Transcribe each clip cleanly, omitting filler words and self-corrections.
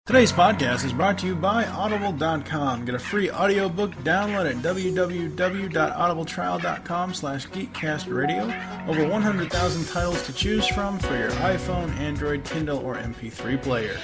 Today's podcast is brought to you by Audible.com. Get a free audiobook download at www.audibletrial.com/geekcastradio. Over 100,000 titles to choose from for your iPhone, Android, Kindle, or MP3 player.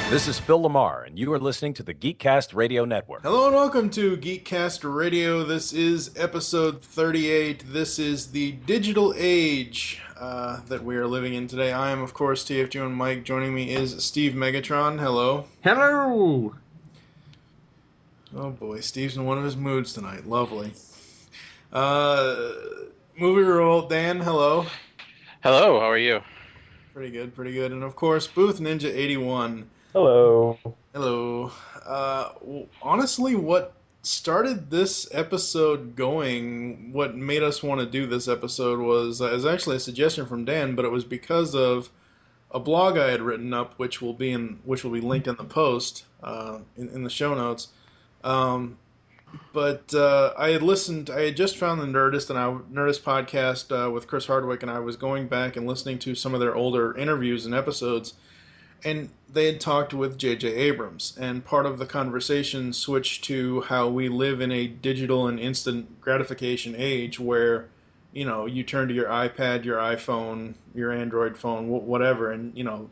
This is Phil Lamar, and you are listening to the Geekcast Radio Network. Hello and welcome to Geekcast Radio. This is episode 38. This is the digital age that we are living in today. I am, of course, TFG and Mike. Joining me is Steve Megatron. Hello. Hello! Oh boy, Steve's in one of his moods tonight. Lovely. Movie Roll, Dan. Hello. Hello, how are you? Pretty good, pretty good. And of course, Booth Ninja 81. Hello. Hello. Honestly, what started this episode going, what made us want to do this episode was actually a suggestion from Dan, but it was because of a blog I had written up, which will be linked in the post in the show notes. But I had just found the Nerdist podcast with Chris Hardwick, and I was going back and listening to some of their older interviews and episodes, and they had talked with J.J. Abrams, and part of the conversation switched to how we live in a digital and instant gratification age where, you know, you turn to your iPad, your iPhone, your Android phone, whatever, and, you know,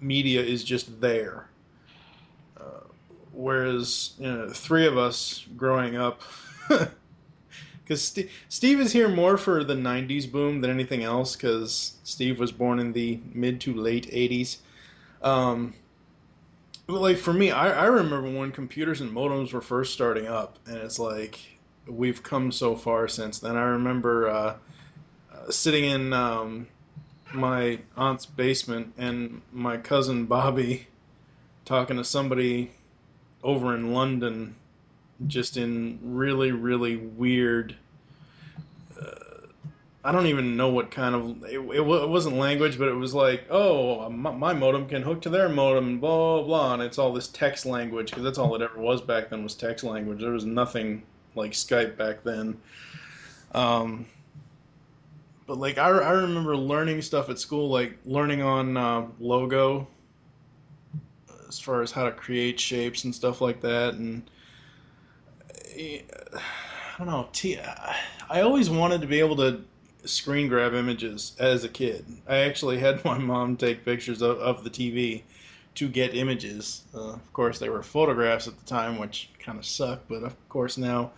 media is just there. Whereas, you know, three of us growing up, because Steve is here more for the 90s boom than anything else, because Steve was born in the mid to late 80s. But like for me, I remember when computers and modems were first starting up, and it's like we've come so far since then. I remember sitting in my aunt's basement and my cousin Bobby talking to somebody over in London, just in really, really weird, I don't even know what kind of, it wasn't language, but it was like, oh, my modem can hook to their modem, blah, blah, and it's all this text language, because that's all it ever was back then, was text language. There was nothing like Skype back then. But like, I remember learning stuff at school, like learning on Logo, as far as how to create shapes and stuff like that, and I don't know, I always wanted to be able to screen grab images as a kid. I actually had my mom take pictures of the TV to get images. Of course, they were photographs at the time, which kind of sucked, but of course now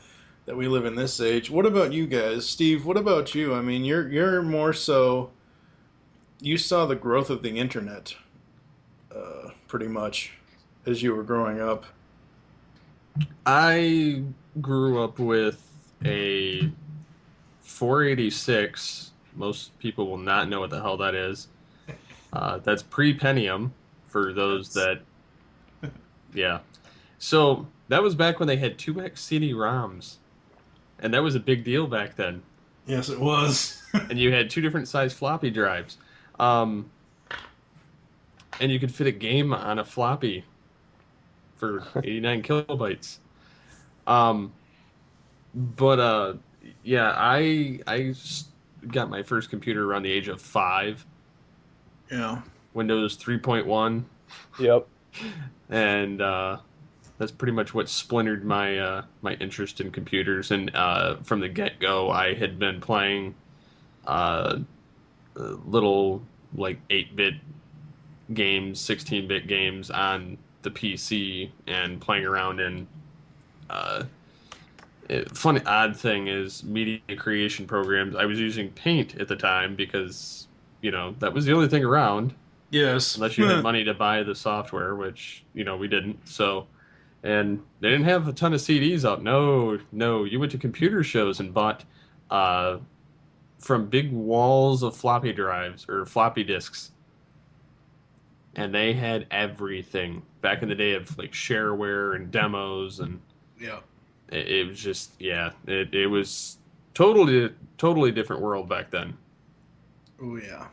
that we live in this age. What about you guys? Steve, what about you? I mean, you're more so, you saw the growth of the internet, pretty much, as you were growing up. I grew up with a 486. Most people will not know what the hell that is. That's pre-Pentium, for those that... Yeah. So, that was back when they had 2x CD-ROMs. And that was a big deal back then. Yes, it was. And you had two different size floppy drives. And you could fit a game on a floppy for 89 kilobytes. Yeah, I got my first computer around the age of 5. Yeah. Windows 3.1. Yep. And that's pretty much what splintered my my interest in computers. And from the get-go, I had been playing little like 8-bit games, 16-bit games on the PC, and playing around in Funny odd thing is media creation programs. I was using Paint at the time because that was the only thing around, Yes. unless you had money to buy the software, which we didn't. So, and they didn't have a ton of CDs out. No, no, you went to computer shows and bought uh, from big walls of floppy drives or floppy disks, and they had everything back in the day of like shareware and demos, and Yeah. it was just it was totally different world back then. Oh yeah.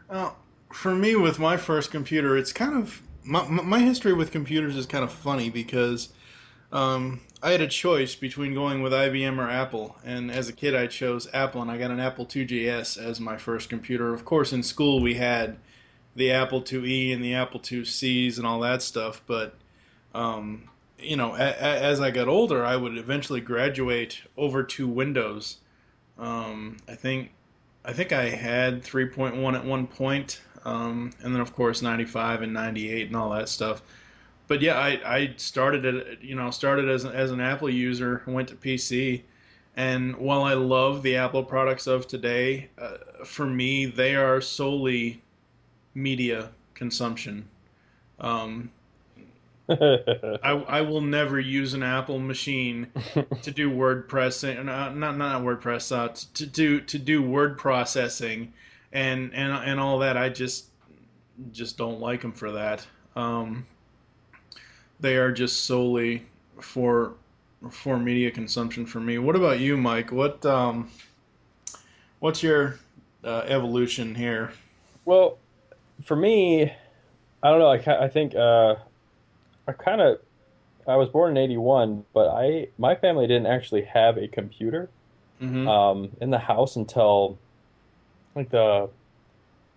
Well, for me, with my first computer, it's kind of my history with computers is kind of funny because I had a choice between going with IBM or Apple, and as a kid, I chose Apple, and I got an Apple IIgs as my first computer. Of course, in school we had the Apple IIe and the Apple IIcs and all that stuff, but um, as I got older, I would eventually graduate over to Windows. I think I had 3.1 at one point, and then of course 95 and 98 and all that stuff. But yeah, I started started as an Apple user, went to PC, and while I love the Apple products of today, for me they are solely media consumption. Um, I will never use an Apple machine to do WordPress, not WordPress, to do word processing and all that. I just don't like them for that. Um, they are just solely for for media consumption for me. What about you, Mike? What's your evolution here? Well, for me, I don't know. I think I kind of I was born in '81, but I my family didn't actually have a computer Mm-hmm. in the house until like the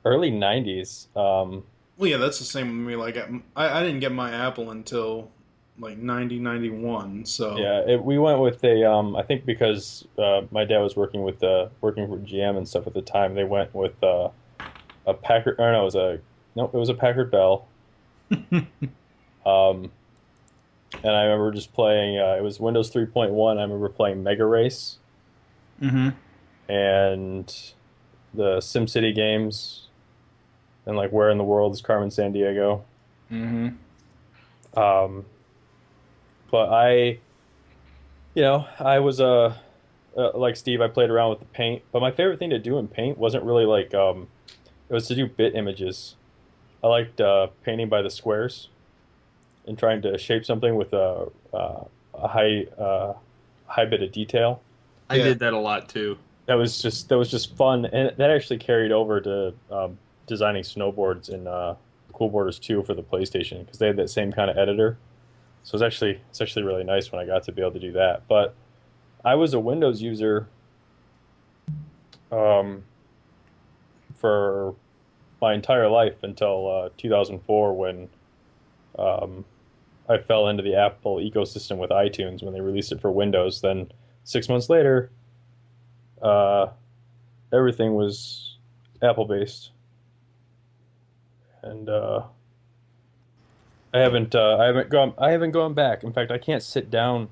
early '90s. Well, yeah, that's the same with me. Like, I didn't get my Apple until like 90 91. So, Yeah, we went with I think because my dad was working for GM and stuff at the time, they went with a Packard. Or no, it was a Packard Bell. Um, and I remember just playing. It was Windows 3.1. I remember playing Mega Race mm-hmm. and the SimCity games, and like Where in the World is Carmen Sandiego. Mm-hmm. Um, but I was like Steve. I played around with the paint, but my favorite thing to do in paint wasn't really like it was to do bit images. I liked painting by the squares and trying to shape something with a high bit of detail. I Yeah. did that a lot too. That was just fun, and that actually carried over to designing snowboards in Cool Borders 2 for the PlayStation because they had that same kind of editor. So it's actually really nice when I got to be able to do that. But I was a Windows user um, for my entire life until 2004 when um, I fell into the Apple ecosystem with iTunes when they released it for Windows. Then 6 months later, uh, everything was Apple based, and I haven't gone back. In fact, I can't sit down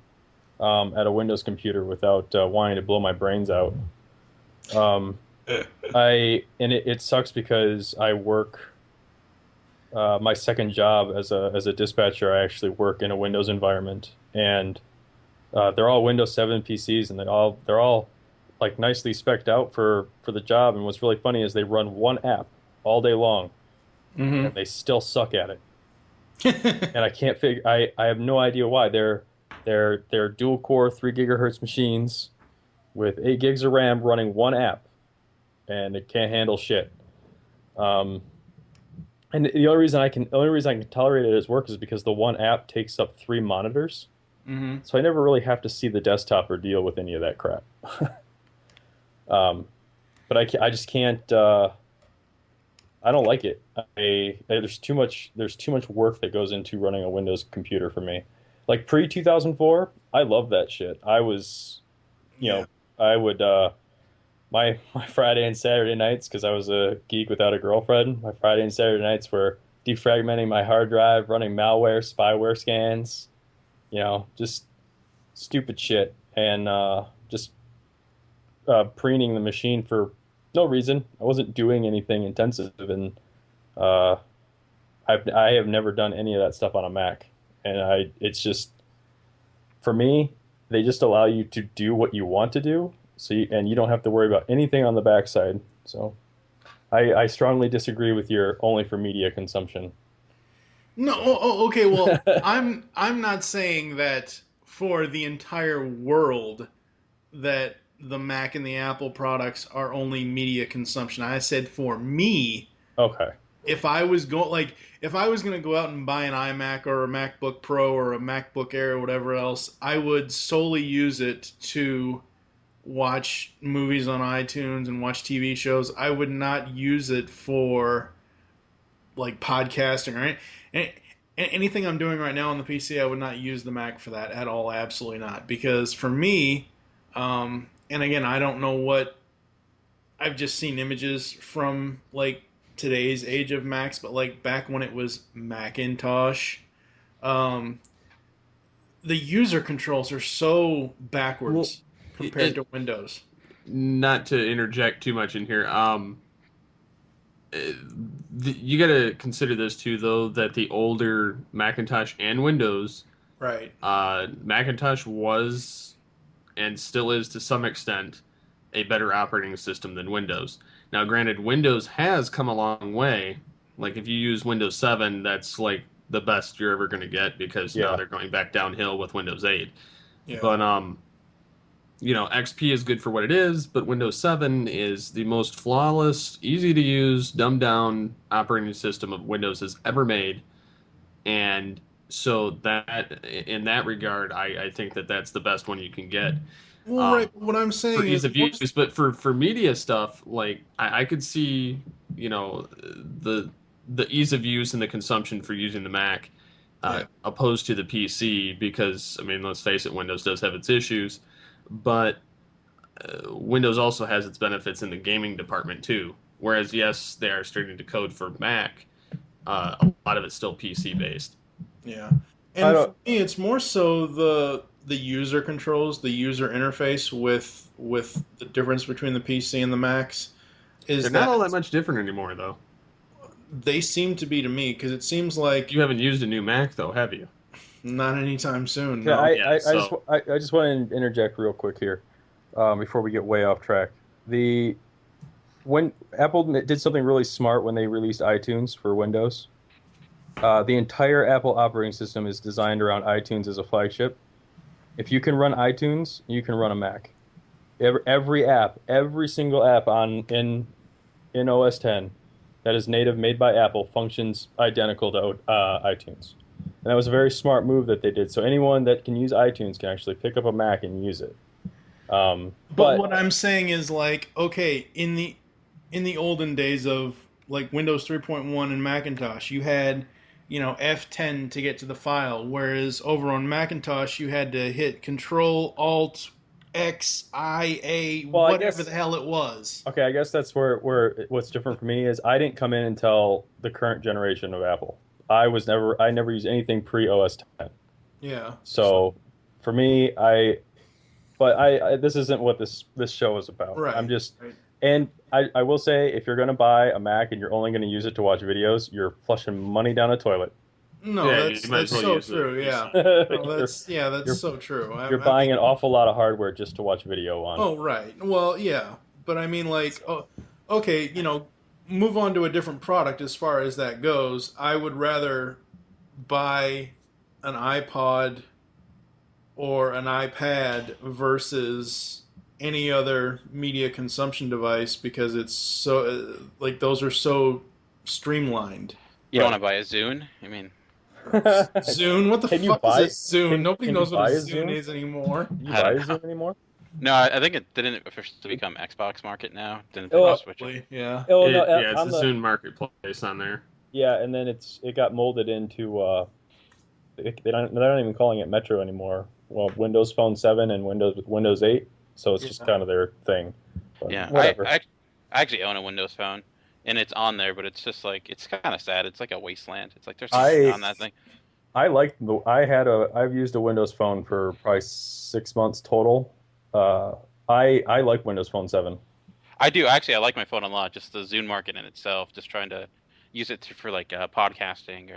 at a Windows computer without wanting to blow my brains out. Um, it sucks because I work my second job as a dispatcher. I actually work in a Windows environment, and they're all Windows 7 PCs, and they're all like nicely spec'd out for the job. And what's really funny is they run one app all day long, and they still suck at it. And I can't figure. I have no idea why. They're dual core 3 gigahertz machines with 8 gigs of RAM running one app, and it can't handle shit. Um, and the only reason I can tolerate it as work is because the one app takes up 3 monitors, Mm-hmm. so I never really have to see the desktop or deal with any of that crap. Um, but I just can't. I don't like it. There's too much work that goes into running a Windows computer for me. Like pre 2004, I love that shit. I was, you Yeah. know, I would my Friday and Saturday nights because I was a geek without a girlfriend. My Friday and Saturday nights were defragmenting my hard drive, running malware, spyware scans, just stupid shit and just preening the machine for no reason. I wasn't doing anything intensive, and uh, I have never done any of that stuff on a Mac. And it's just for me, they just allow you to do what you want to do, and you don't have to worry about anything on the backside. So I strongly disagree with your only for media consumption. No, okay. Well, I'm not saying that for the entire world that the Mac and the Apple products are only media consumption. I said for me, Okay. if I was if I was going to go out and buy an iMac or a MacBook Pro or a MacBook Air or whatever else, I would solely use it to watch movies on iTunes and watch TV shows. I would not use it for like podcasting or anything I'm doing right now on the PC. I would not use the Mac for that at all. Absolutely not. Because for me, and again, I don't know what I've just seen images from like today's age of Macs, but like back when it was Macintosh, um, the user controls are so backwards compared to Windows. Not to interject too much in here, you got to consider this too, though, that the older Macintosh and Windows, Right. Macintosh was and still is to some extent a better operating system than Windows. Now, granted, Windows has come a long way. Like if you use Windows 7, that's like the best you're ever going to get because now they're going back downhill with Windows 8. Yeah. But XP is good for what it is, but Windows 7 is the most flawless, easy to use, dumbed down operating system of Windows has ever made. And so that, in that regard, I think that that's the best one you can get. Well, right. What I'm saying for ease is of use, but for media stuff, like I could see, the ease of use and the consumption for using the Mac, opposed to the PC, because I mean, let's face it, Windows does have its issues, but Windows also has its benefits in the gaming department too. Whereas, yes, they are starting to code for Mac. A lot of it's still PC based. Yeah, and for me, it's more so the user controls, the user interface with the difference between the PC and the Macs. They're not all that much different anymore, though. They seem to be to me, because it seems like you haven't used a new Mac, though, have you? Not anytime soon. Yeah, no. I just want to interject real quick here, before we get way off track. When Apple did something really smart when they released iTunes for Windows, the entire Apple operating system is designed around iTunes as a flagship. If you can run iTunes, you can run a Mac. Every app, every single app in OS 10 that is native, made by Apple, functions identical to iTunes. And that was a very smart move that they did. So anyone that can use iTunes can actually pick up a Mac and use it. But what I'm saying is, like, okay, in the olden days of like Windows 3.1 and Macintosh, you had F10 to get to the file, whereas over on Macintosh you had to hit Control Alt X I A, whatever the hell it was. Okay, I guess that's where what's different for me is I didn't come in until the current generation of Apple. I never used anything pre OS 10. Yeah. So for me, this isn't what this show is about. Right. I'm just And I will say, if you're going to buy a Mac and you're only going to use it to watch videos, you're flushing money down a toilet. No, that's so true. Yeah, that's so true. You're buying an awful lot of hardware just to watch video on. Oh, right. Well, yeah, but I mean, like, okay, move on to a different product as far as that goes. I would rather buy an iPod or an iPad versus any other media consumption device, because it's so like those are so streamlined. You don't want to buy a Zune? I mean, Zune? What the fuck is a Zune? Nobody knows what a Zune is anymore. You buy a Zune anymore? No, I think it didn't officially become Xbox Market now. Didn't switch it? Yeah. It's the Zune Marketplace on there. Yeah, and then it got molded into they're not even calling it Metro anymore. Well, Windows Phone 7 and Windows 8. So it's just kind of their thing. But yeah, whatever. I actually own a Windows Phone, and it's on there, but it's just like, it's kind of sad. It's like a wasteland. It's like there's something on that thing. I've used a Windows Phone for probably 6 months total. Uh, I like Windows Phone 7. I do actually. I like my phone a lot. Just the Zune market in itself. Just trying to use it for like podcasting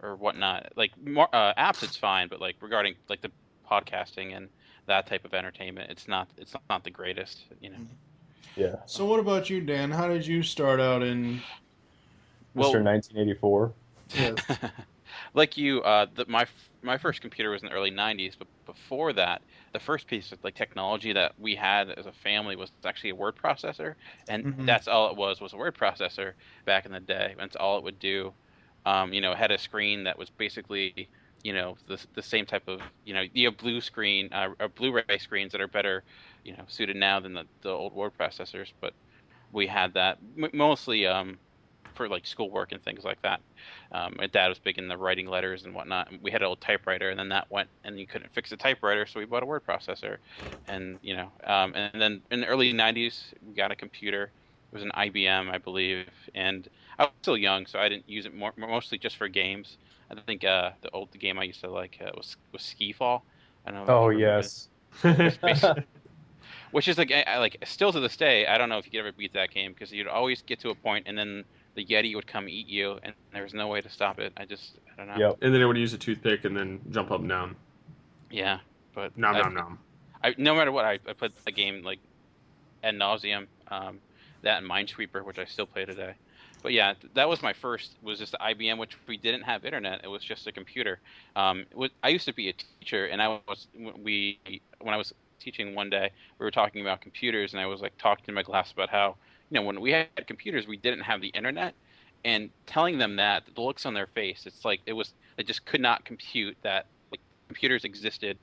or whatnot. Like more apps, it's fine, but like regarding like the podcasting and that type of entertainment, it's not the greatest. Yeah, So what about you, Dan? How did you start out in? Mr. Well, 1984. Yes. like you, my first computer was in the early '90s, but before that, the first piece of like technology that we had as a family was actually a word processor, and Hmm. that's all it was a word processor back in the day. That's all it would do. It had a screen that was basically, the same type of, you have blue screen or Blu-ray screens that are better, suited now than the old word processors, but we had that mostly for like schoolwork and things like that. My dad was big in the writing letters and whatnot. And we had an old typewriter, and then that went, and you couldn't fix the typewriter, so we bought a word processor. And then in the early '90s, we got a computer. It was an IBM, I believe, and I was still young, so I didn't use it mostly just for games. I think the game I used to like was Ski Fall. I don't know if Oh you remember it. yes. Which which is like like still to this day, I don't know if you could ever beat that game because you'd always get to a point and then the Yeti would come eat you and there was no way to stop it. I don't know. Yep. And then it would use a toothpick and then jump up and down. Yeah, but Nom nom nom. no matter what, I played the game like ad nauseum. That and Minesweeper, which I still play today. But yeah, that was my first. Was just the IBM, which we didn't have internet. It was just a computer. I used to be a teacher, and when I was teaching one day, we were talking about computers, and I was like talking to my class about how when we had computers, we didn't have the internet, and telling them that the looks on their face, it's like they just could not compute that like computers existed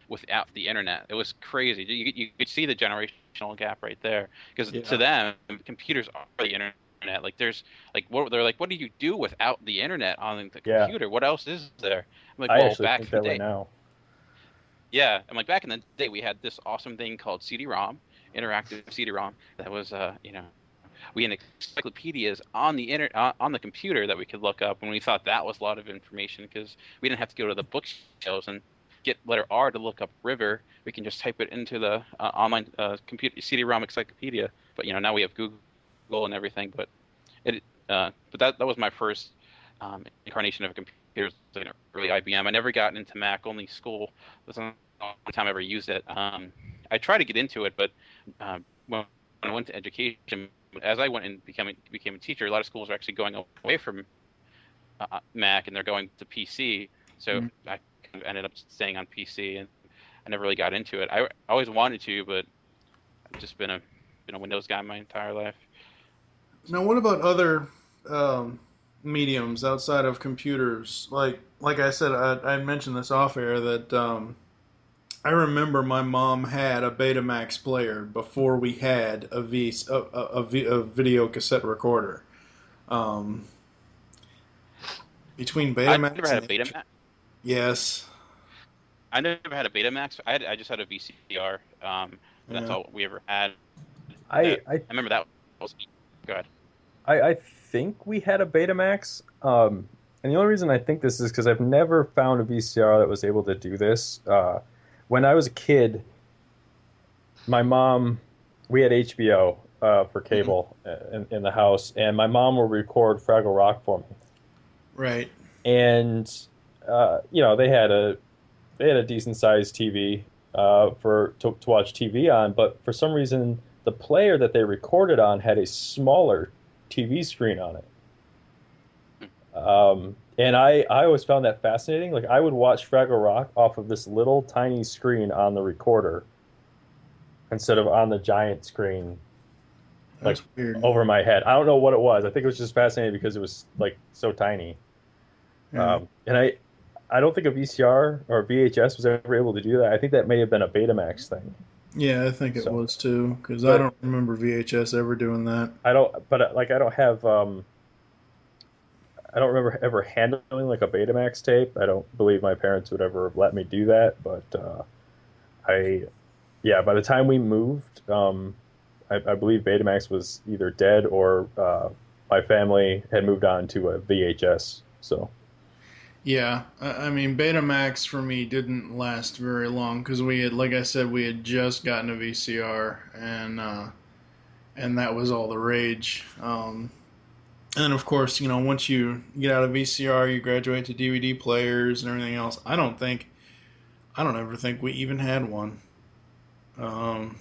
without the internet. It was crazy. You could see the generational gap right there because Yeah. to them, computers are the internet. Like there's like what do you do without the internet on the Yeah. computer? What else is there? I'm like, I well, actually back think in the that way day, now. yeah. I'm like back in the day, we had this awesome thing called CD-ROM, interactive CD-ROM. That was we had encyclopedias on the on the computer that we could look up, and we thought that was a lot of information because we didn't have to go to the bookshelves and get letter R to look up river. We can just type it into the online computer CD-ROM encyclopedia. But now we have Google and everything. But that was my first incarnation of a computer. It was like an early IBM. I never got into Mac. Only school was the only time I ever used it. I tried to get into it, but when I went to education, as I went and became a teacher, a lot of schools are actually going away from Mac and they're going to PC. So I ended up staying on PC, and I never really got into it. I always wanted to, but I've just been a Windows guy my entire life. Now, what about other mediums outside of computers? Like I said, I mentioned this off air that I remember my mom had a Betamax player before we had a video cassette recorder. Um, between I Betamax never had a and Betamax. yes, I never had a Betamax. I just had a VCR. That's yeah. all we ever had. I That I I remember that was good. I think we had a Betamax. And the only reason I think this is because I've never found a VCR that was able to do this. When I was a kid, my mom, we had HBO for cable in the house, and my mom would record Fraggle Rock for me. Right. And they had a decent sized TV to watch TV on, but for some reason the player that they recorded on had a smaller TV screen on it. And I always found that fascinating. Like I would watch Fraggle Rock off of this little tiny screen on the recorder instead of on the giant screen like That's weird. over my head. I don't know what it was. I think it was just fascinating because it was like so tiny. Yeah. And I don't think a VCR or VHS was ever able to do that. I think that may have been a Betamax thing. Yeah, I think it So, was too, because I but don't remember VHS ever doing that. I don't. But like I don't have. I don't remember ever handling like a Betamax tape. I don't believe my parents would ever let me do that. But I, yeah, by the time we moved, I believe Betamax was either dead or my family had moved on to a VHS. So Yeah, I mean, Betamax for me didn't last very long because we had, like I said, we had just gotten a VCR, and that was all the rage. And of course, once you get out of VCR, you graduate to DVD players and everything else. I don't ever think we even had one. Um,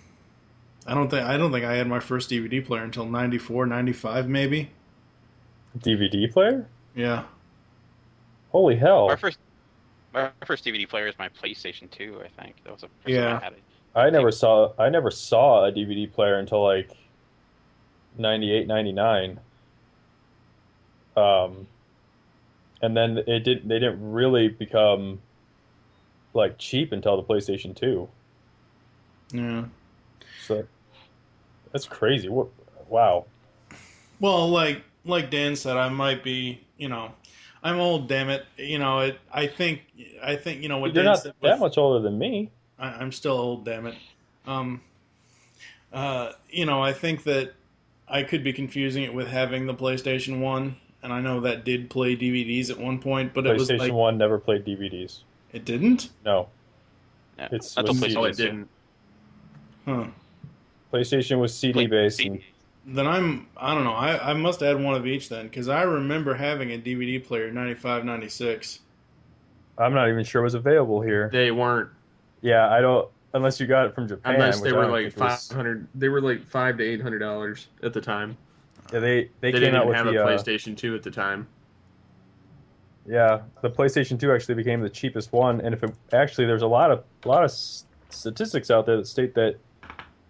I don't think I had my first DVD player until 94, 95, maybe. DVD player? Yeah. Holy My hell! first my first DVD player is my PlayStation 2. I think that was the first time I Yeah. had it. I never saw a DVD player until like 98, 99. Um, and then they didn't really become like cheap until the PlayStation 2. Yeah. So that's crazy. What? Wow. Well, like Dan said, I might be, I'm old, damn it. I think, what You're Dan not said that with, much older than me. I'm still old, damn it. Um, I think that I could be confusing it with having the PlayStation 1, and I know that did play DVDs at one point, but it was PlayStation like, 1 never played DVDs. it didn't? No, Yeah, it until was No, PlayStation it CDs. 2. didn't. Huh. PlayStation was CD Play based, and CD. Then I don't know, I must have had one of each then, because I remember having a DVD player in 95, 96. I'm not even sure it was available here. They weren't Yeah, I don't unless you got it from Japan, unless they which I were don't like think was. 500. They were like $500 to $800 at the time. Yeah, they They came didn't out even with have a the PlayStation 2 at the time. yeah, the PlayStation 2 actually became the cheapest one, and if it actually there's a lot of statistics out there that state that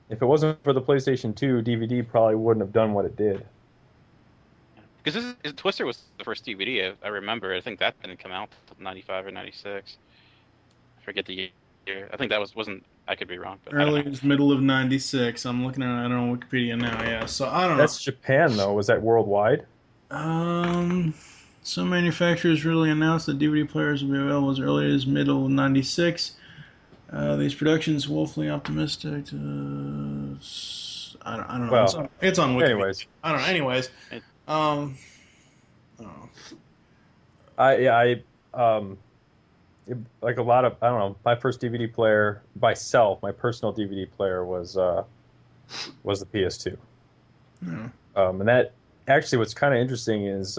if it wasn't for the PlayStation 2, DVD probably wouldn't have done what it did. Because Twister was the first DVD I remember. I think that didn't come out until 95 or 96. I forget the year. I think that wasn't. I could be wrong, but I don't Early know. is middle of 96. I'm looking at it on Wikipedia now, yeah. So I don't know. That's Japan though. Was that worldwide? Um, some manufacturers really announced that DVD players will be available as early as middle of '96. These productions woefully optimistic. I don't know. Well, It's on Wikipedia. anyways, I don't know. Anyways, It- um, I don't know. I like a lot of I don't know. My first DVD player myself, my personal DVD player was the PS2. Yeah. And that actually, what's kind of interesting is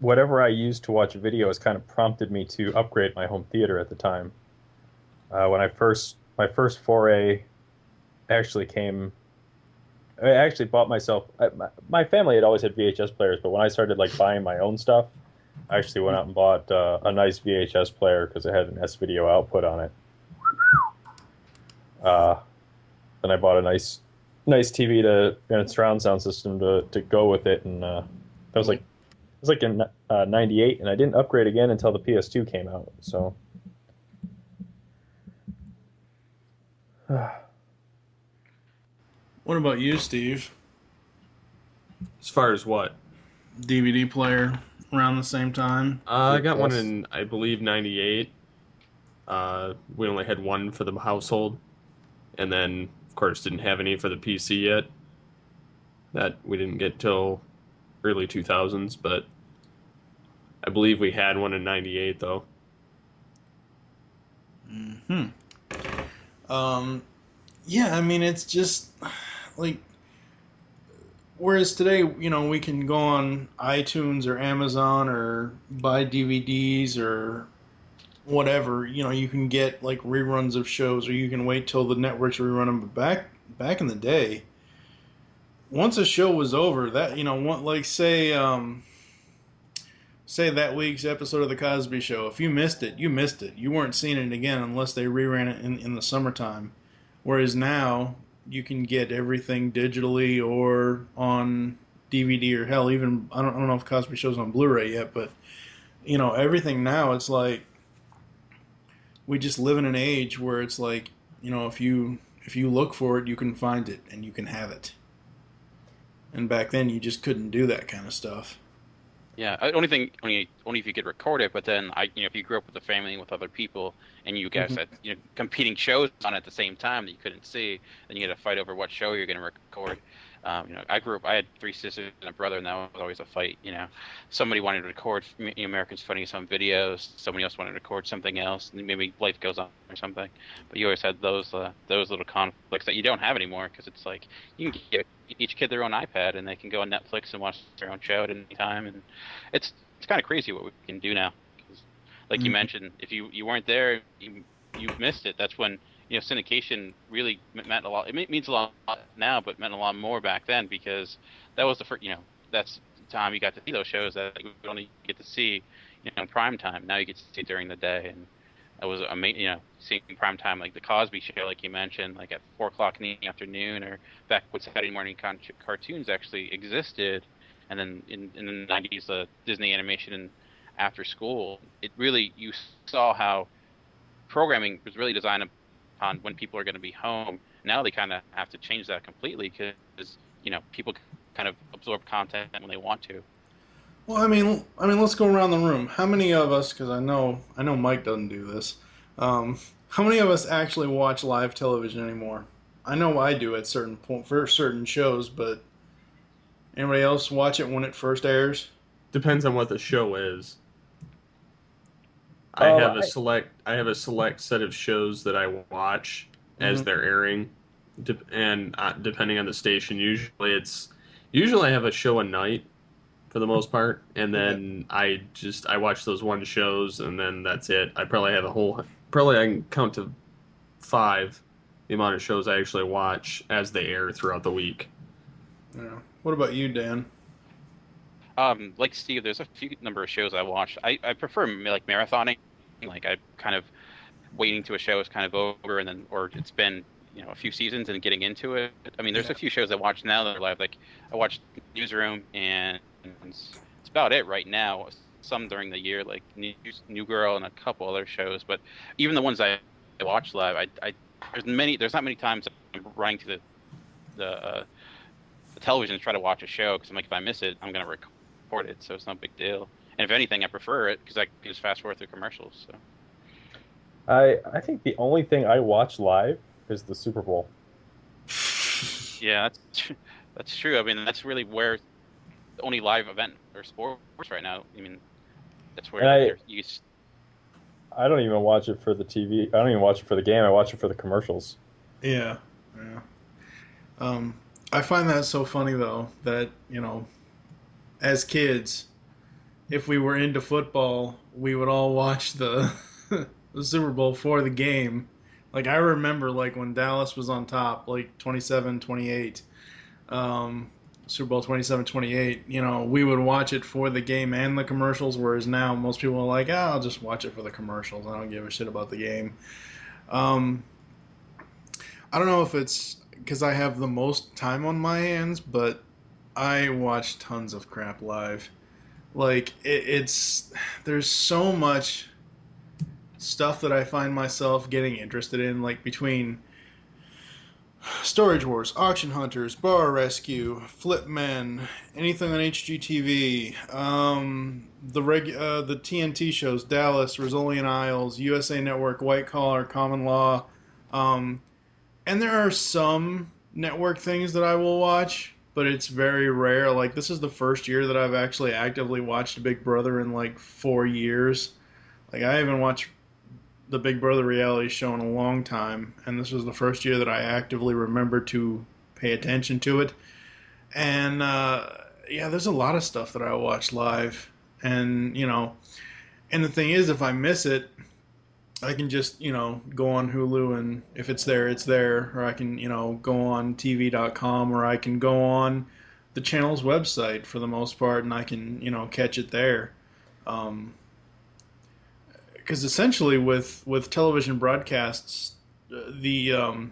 whatever I used to watch video has kind of prompted me to upgrade my home theater at the time. When my first foray actually came, I actually bought myself. My family had always had VHS players, but when I started like buying my own stuff, I actually went out and bought a nice VHS player because it had an S video output on it. Then I bought a nice TV and a surround sound system to go with it, and that was like it was like in '98, and I didn't upgrade again until the PS2 came out. So, What about you, Steve? As far as what? DVD player around the same time. I got one Yes. in, I believe, '98. We only had one for the household, and then, of course, didn't have any for the PC yet. That we didn't get till early 2000s, but I believe we had one in '98 though. Hmm. Yeah, I mean, it's just like, whereas today, we can go on iTunes or Amazon or buy DVDs or whatever. You can get like reruns of shows, or you can wait till the networks rerun them. But back in the day, once a show was over, that like say that week's episode of the Cosby Show, if you missed it, you missed it. You weren't seeing it again unless they reran it in the summertime. Whereas now you can get everything digitally or on DVD, or hell, even I don't know if Cosby Show's on Blu-ray yet, but everything now, it's like we just live in an age where it's like, if you look for it, you can find it and you can have it. And back then you just couldn't do that kind of stuff. Yeah, only if you could record it. But then if you grew up with a family and with other people, and you guys had competing shows on at the same time that you couldn't see, then you had to fight over what show you're going to record. I grew up. I had three sisters and a brother, and that was always a fight. Somebody wanted to record America's Funniest Home Videos. Somebody else wanted to record something else. And maybe life goes on or something. But you always had those little conflicts that you don't have anymore because it's like you can give each kid their own iPad and they can go on Netflix and watch their own show at any time. And it's kind of crazy what we can do now. 'Cause like you mentioned, if you weren't there, you missed it. That's when syndication really meant a lot. It means a lot now, but meant a lot more back then because that was the first. That's the time you got to see those shows that you only get to see, in prime time. Now you get to see it during the day, and that was amazing. Seeing prime time like the Cosby Show, like you mentioned, like at 4 o'clock in the afternoon, or back when Saturday morning cartoons actually existed, and then in the 90s, Disney animation and after school. It really you saw how programming was really designed on when people are going to be home. Now they kind of have to change that completely because people kind of absorb content when they want to. Well, I mean, let's go around the room. How many of us? Because I know Mike doesn't do this. How many of us actually watch live television anymore? I know I do at certain point for certain shows, but anybody else watch it when it first airs? Depends on what the show is. I have a select set of shows that I watch as they're airing, and depending on the station, usually I have a show a night for the most part, and then I watch those one shows, and then that's it. I probably have I can count to 5 the amount of shows I actually watch as they air throughout the week. Yeah. What about you, Dan? Like Steve, there's a few number of shows I watch. I prefer like marathoning. Like I kind of waiting to a show is kind of over, and then or it's been a few seasons and getting into it. I mean, there's a few shows I watch now that are live. Like I watched Newsroom, and it's about it right now. Some during the year, like New Girl and a couple other shows. But even the ones I watch live, there's not many times I'm running to the television to try to watch a show because I'm like, if I miss it, I'm gonna record it, so it's no big deal. And if anything, I prefer it because I can just fast forward through commercials. So. I think the only thing I watch live is the Super Bowl. Yeah, that's true. I mean, that's really where the only live event or sports right now. I mean, that's where I don't even watch it for the TV. I don't even watch it for the game. I watch it for the commercials. Yeah. I find that so funny though that as kids, if we were into football, we would all watch the the Super Bowl for the game. Like I remember like when Dallas was on top, like 27-28, Super Bowl 27-28, we would watch it for the game and the commercials, whereas now most people are like, I'll just watch it for the commercials. I don't give a shit about the game. I don't know if it's because I have the most time on my hands, but I watch tons of crap live. Like there's so much stuff that I find myself getting interested in, like between Storage Wars, Auction Hunters, Bar Rescue, Flip Men, anything on HGTV, the TNT shows, Dallas, Rizzoli Isles, USA Network, White Collar, Common Law, and there are some network things that I will watch, but it's very rare. Like, this is the first year that I've actually actively watched Big Brother in like 4 years. Like, I haven't watched the Big Brother reality show in a long time, and this was the first year that I actively remembered to pay attention to it. And there's a lot of stuff that I watch live, and and the thing is, if I miss it, I can just go on Hulu, and if it's there, it's there, or I can go on TV.com, or I can go on the channel's website for the most part, and I can catch it there. Because essentially, with television broadcasts, the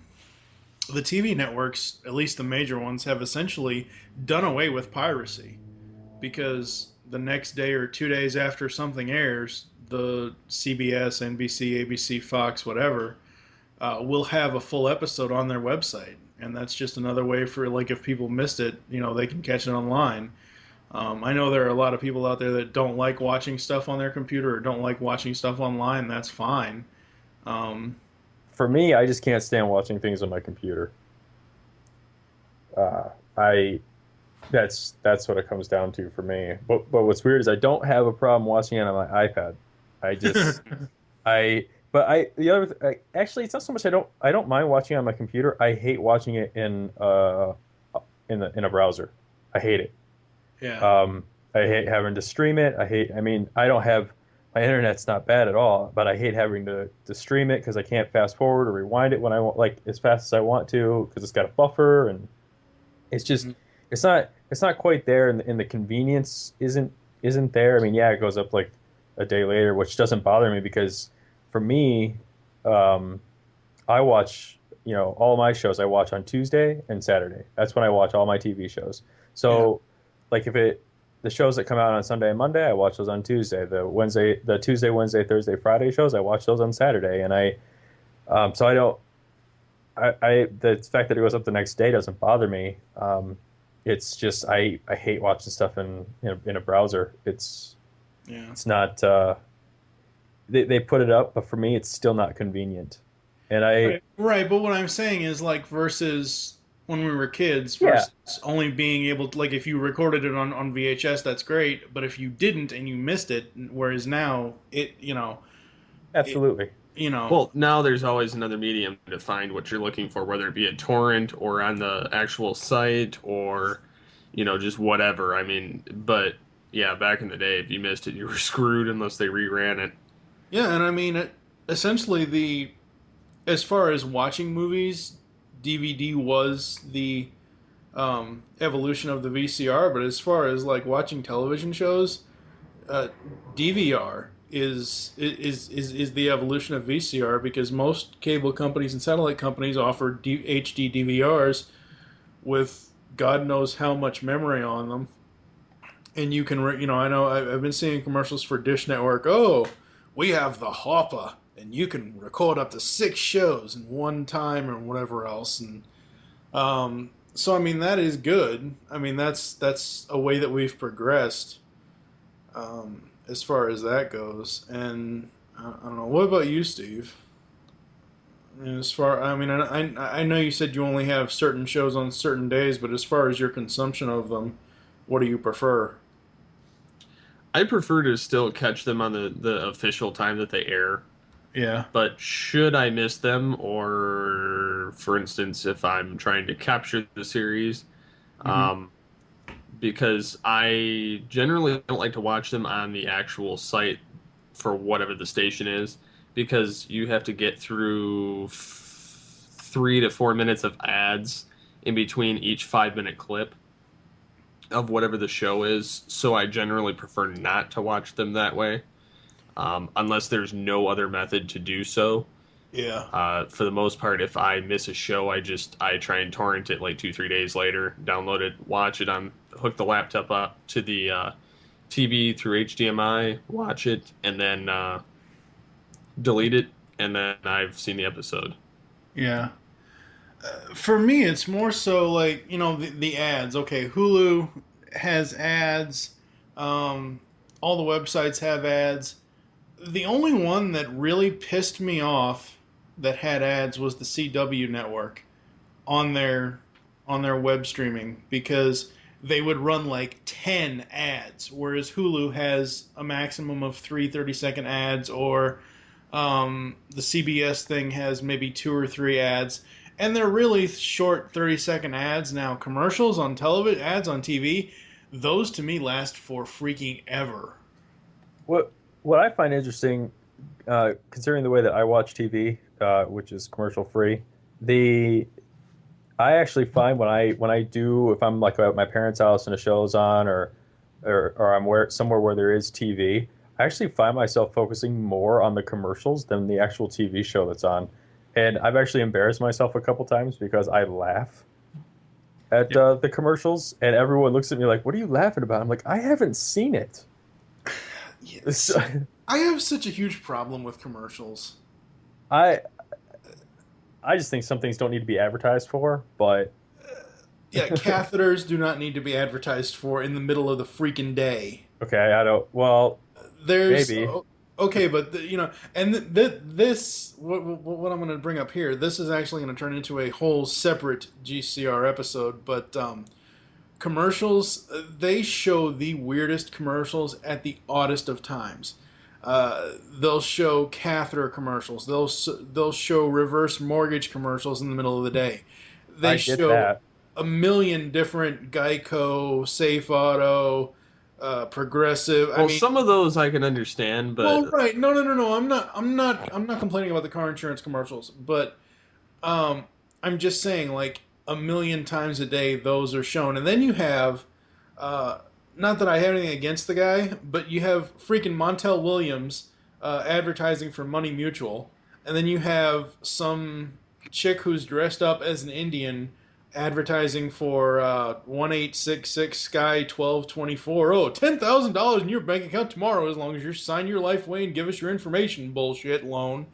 TV networks, at least the major ones, have essentially done away with piracy. Because the next day or 2 days after something airs, the CBS, NBC, ABC, Fox, whatever, will have a full episode on their website. And that's just another way for, like, if people missed it, they can catch it online. I know there are a lot of people out there that don't like watching stuff on their computer or don't like watching stuff online. That's fine. For me, I just can't stand watching things on my computer. I that's what it comes down to for me. But what's weird is I don't have a problem watching it on my iPad. I just I but I the other actually it's not so much I don't mind watching it on my computer. I hate watching it in a browser. I hate it. Yeah. I hate having to stream it. I mean, I don't have my internet's not bad at all, but I hate having to stream it because I can't fast forward or rewind it when I want, like as fast as I want to, because it's got a buffer and it's just Mhm. it's not quite there, and the convenience isn't there. I mean, yeah, it goes up like a day later, which doesn't bother me because for me, um, I watch all my shows I watch on Tuesday and Saturday. That's when I watch all my TV shows. Yeah. So like the shows that come out on Sunday and Monday, I watch those on Tuesday. The Tuesday, Wednesday, Thursday, Friday shows, I watch those on Saturday. And so I don't, the fact that it goes up the next day doesn't bother me. It's just I hate watching stuff in a browser. Yeah. It's not. They put it up, but for me, it's still not convenient. And Right, but what I'm saying is like versus when we were kids yeah, versus only being able to, like, if you recorded it on VHS, that's great, but if you didn't and you missed it, whereas now it absolutely. Well, now there's always another medium to find what you're looking for, whether it be a torrent or on the actual site or, just whatever. I mean, but yeah, back in the day, if you missed it, you were screwed unless they reran it. yeah, and I mean essentially the as far as watching movies, DVD was the evolution of the VCR, but as far as like watching television shows, uh, DVR is the evolution of VCR because most cable companies and satellite companies offer HD DVRs with God knows how much memory on them, and you can I know I've been seeing commercials for Dish Network. Oh, we have the Hopper, and you can record up to 6 shows in one time or whatever else, and so I mean that is good. I mean that's a way that we've progressed as far as that goes. And I don't know. What about you, Steve? I mean, I know you said you only have certain shows on certain days, but as far as your consumption of them, what do you prefer? I prefer to still catch them on the official time that they air. Yeah. But should I miss them, or for instance, if I'm trying to capture the series, Hmm. um, because I generally don't like to watch them on the actual site for whatever the station is, because you have to get through 3 to 4 minutes of ads in between each 5 minute clip of whatever the show is. So I generally prefer not to watch them that way, unless there's no other method to do so. Yeah. For the most part, if I miss a show, I try and torrent it like 2 3 days later, download it, watch it on, hook the laptop up to the TV through HDMI, watch it, and then delete it, and then I've seen the episode. Yeah. For me, it's more so like the ads. Okay, Hulu has ads. Um, all the websites have ads. The only one that really pissed me off that had ads was the CW network on their web streaming because they would run like 10 ads, whereas Hulu has a maximum of 30-second ads, or the CBS thing has maybe 2 or 3 ads, and they're really short 30-second ads. Now commercials on television, ads on TV, those to me last for freaking ever. What I find interesting, considering the way that I watch TV, which is commercial free, the I actually find when I do, if I'm like at my parents' house and a show's on, or I'm somewhere where there is TV, I actually find myself focusing more on the commercials than the actual TV show that's on. And I've actually embarrassed myself a couple times because I laugh at Yep. the commercials, and everyone looks at me like, "What are you laughing about?" I'm like, "I haven't seen it." Yes. I have such a huge problem with commercials. I I just think some things don't need to be advertised for, but Yeah, catheters do not need to be advertised for in the middle of the freaking day. okay, I don't. Well, There's maybe. okay, but and this what I'm going to bring up here. This is actually going to turn into a whole separate GCR episode. But commercials, they show the weirdest commercials at the oddest of times. They'll show catheter commercials. They'll show reverse mortgage commercials in the middle of the day. They I get show that. a million different Geico, Safe Auto, Progressive. I Well, mean, some of those I can understand, well, but right? No, no, no, no. I'm not complaining about the car insurance commercials, but I'm just saying, like a million times a day, those are shown, and then you have, uh, not that I have anything against the guy, but you have freaking Montel Williams advertising for Money Mutual, and then you have some chick who's dressed up as an Indian advertising for 1866 Sky 1224. Oh, $10,000 in your bank account tomorrow as long as you sign your life away and give us your information. Bullshit loan.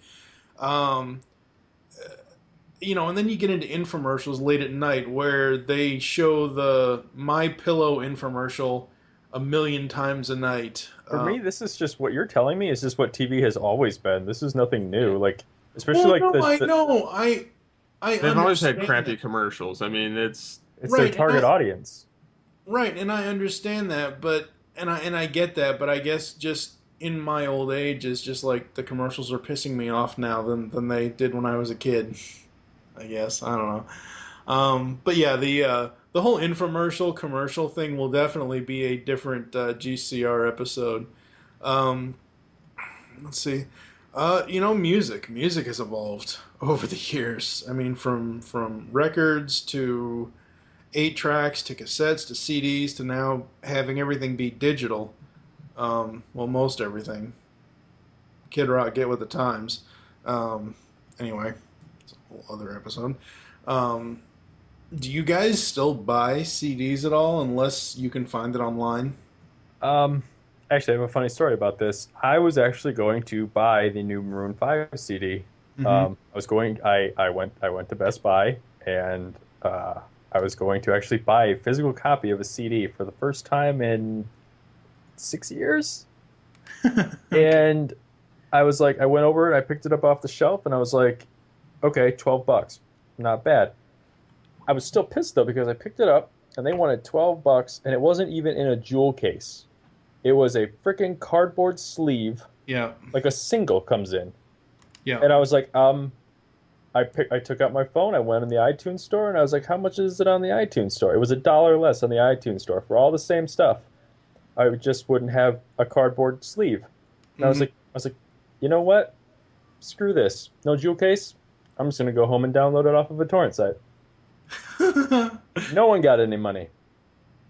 Um, and then you get into infomercials late at night where they show the My Pillow infomercial a million times a night. For me, this is just what you're telling me is just what TV has always been. This is nothing new. Like, especially Well, like no, I the know. I they've always had understand crappy that. commercials. I mean, it's it's their Right, and target audience. right, and I understand that, but and I get that, but I guess just in my old age, it's just like the commercials are pissing me off now than they did when I was a kid. I guess I don't know. But yeah, the whole infomercial commercial thing will definitely be a different GCR episode. Um, let's see. Music has evolved over the years. I mean, from records to 8 tracks to cassettes to CDs to now having everything be digital. Well, most everything. Kid Rock, get with the times. Anyway, it's a whole other episode. Um, do you guys still buy CDs at all unless you can find it online? Um, Actually, I have a funny story about this. I was actually going to buy the new Maroon 5 CD. Mm-hmm. I went to Best Buy and I was going to actually buy a physical copy of a CD for the first time in 6 years. And I was like, I went over and I picked it up off the shelf and I was like, okay, $12, not bad. I was still pissed though because I picked it up and they wanted $12 and it wasn't even in a jewel case. It was a freaking cardboard sleeve, Yeah, like a single comes in. yeah. And I was like, I took out my phone, I went in the iTunes store, and I was like, how much is it on the iTunes store? It was $1 less on the iTunes store for all the same stuff. I just wouldn't have a cardboard sleeve. And Mm-hmm. I was like, you know what? Screw this. No jewel case. I'm just gonna go home and download it off of a torrent site. No one got any money.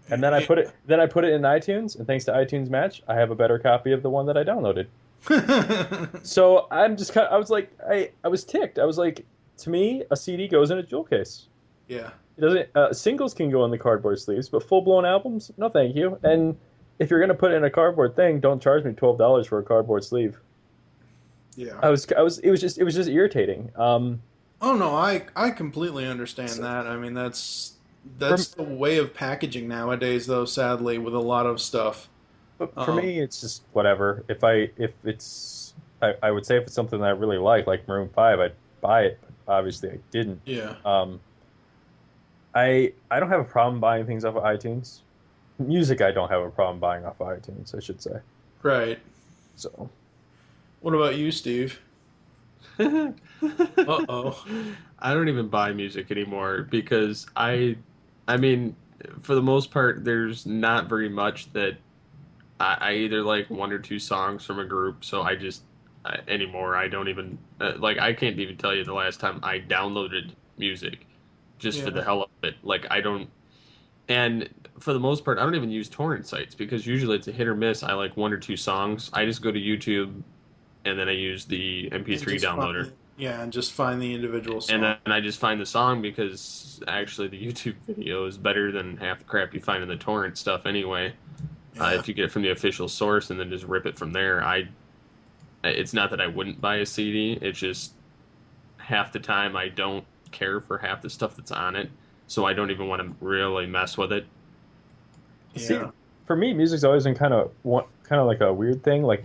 And then I put it in iTunes, and thanks to iTunes Match, I have a better copy of the one that I downloaded. So I was like, I was ticked. I was like, to me, a CD goes in a jewel case. Yeah. It doesn't. Singles can go in the cardboard sleeves, but full blown albums, no, thank you. And if you're gonna put it in a cardboard thing, don't charge me $12 for a cardboard sleeve. Yeah. It was just irritating. Oh no, I completely understand that. I mean, that's the way of packaging nowadays, though. Sadly, with a lot of stuff. But for me, it's just whatever. I would say if it's something that I really like Maroon 5, I'd buy it. But obviously, I didn't. Yeah. I don't have a problem buying things off of iTunes. Music, I don't have a problem buying off of iTunes, I should say. Right. So, What about you, Steve? Uh-oh. I don't even buy music anymore because I mean, for the most part, there's not very much that I either like one or two songs from a group, so anymore, I don't even, like, I can't even tell you the last time I downloaded music just for Yeah. the hell of it. Like, I don't, and for the most part, I don't even use torrent sites because usually it's a hit or miss. I like one or two songs. I just go to YouTube and then I use the MP3 Just downloader. and just find the individual song. And then I just find the song because actually the YouTube video is better than half the crap you find in the torrent stuff anyway. Yeah. If you get it from the official source and then just rip it from there, it's not that I wouldn't buy a CD. It's just half the time I don't care for half the stuff that's on it, so I don't even want to really mess with it. see, Yeah. for me, music's always been kind of like a weird thing. Like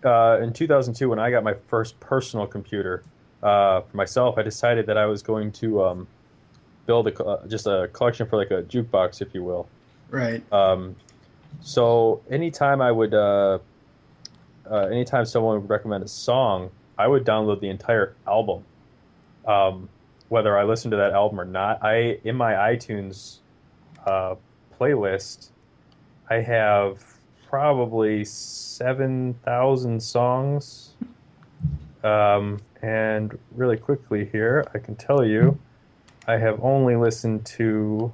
in 2002, when I got my first personal computer for myself, I decided that I was going to build just a collection for like a jukebox, if you will. Right. So anytime someone would recommend a song, I would download the entire album, um, whether I listen to that album or not. In my iTunes uh, playlist, I have probably 7,000 songs. And really quickly here, I can tell you, I have only listened to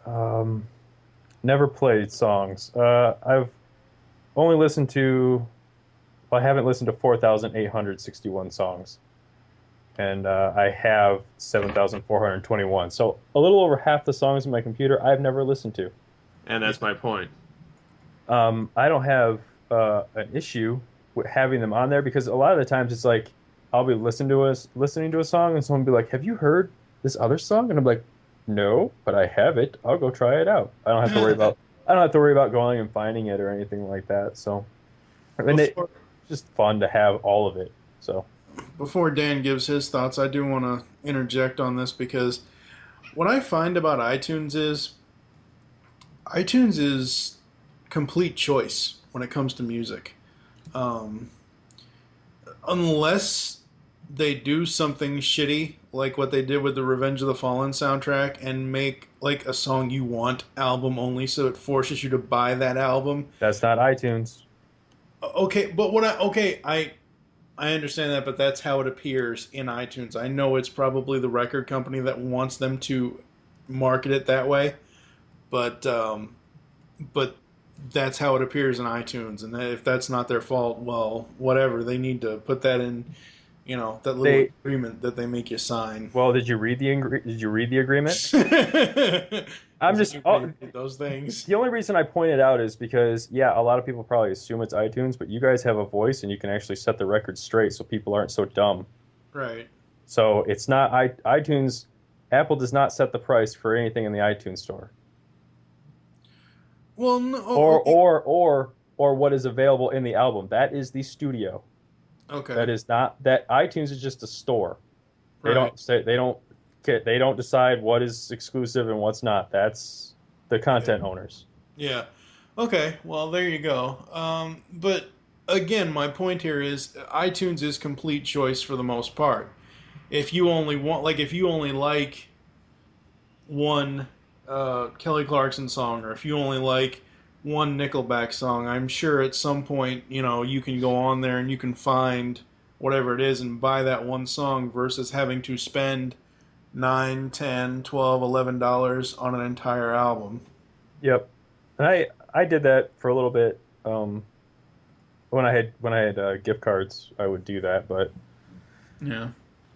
um, never played songs. I've only listened to, well, I haven't listened to 4,861 songs, and I have 7,421. So a little over half the songs in my computer I've never listened to. And that's my point. I don't have an issue with having them on there because a lot of the times it's like I'll be listening to a song and someone will be like, "Have you heard this other song?" And I'm like, "No, but I have it. I'll go try it out." I don't have to worry about going and finding it or anything like that. So, I mean, it's Before, just fun to have all of it. So, before Dan gives his thoughts, I do want to interject on this because what I find about iTunes is complete choice when it comes to music. Um, Unless they do something shitty like what they did with the Revenge of the Fallen soundtrack and make like a song you want album only so it forces you to buy that album. that's not iTunes. Okay, but I understand that, but that's how it appears in iTunes. I know it's probably the record company that wants them to market it that way, but but that's how it appears in iTunes. And if that's not their fault, well, whatever. They need to put that in, that little They agreement that they make you sign. Well, did you read the agreement? I'm just Those things. The only reason I point it out is because, yeah, a lot of people probably assume it's iTunes, but you guys have a voice and you can actually set the record straight so people aren't so dumb. Right. So it's not iTunes. Apple does not set the price for anything in the iTunes store, Well, no, okay. or what is available in the album. That is the studio. Okay. That is not that iTunes is just a store. They Right. don't say they don't decide what is exclusive and what's not. That's the content owners. Yeah. Okay. Well, there you go. But again, my point here is iTunes is complete choice for the most part. If you only want, like, if you only like one Kelly Clarkson song, or if you only like one Nickelback song, I'm sure at some point, you can go on there and you can find whatever it is and buy that one song versus having to spend 9, 10, 12, $11 on an entire album. Yep, and I did that for a little bit. When I had gift cards, I would do that, but Yeah.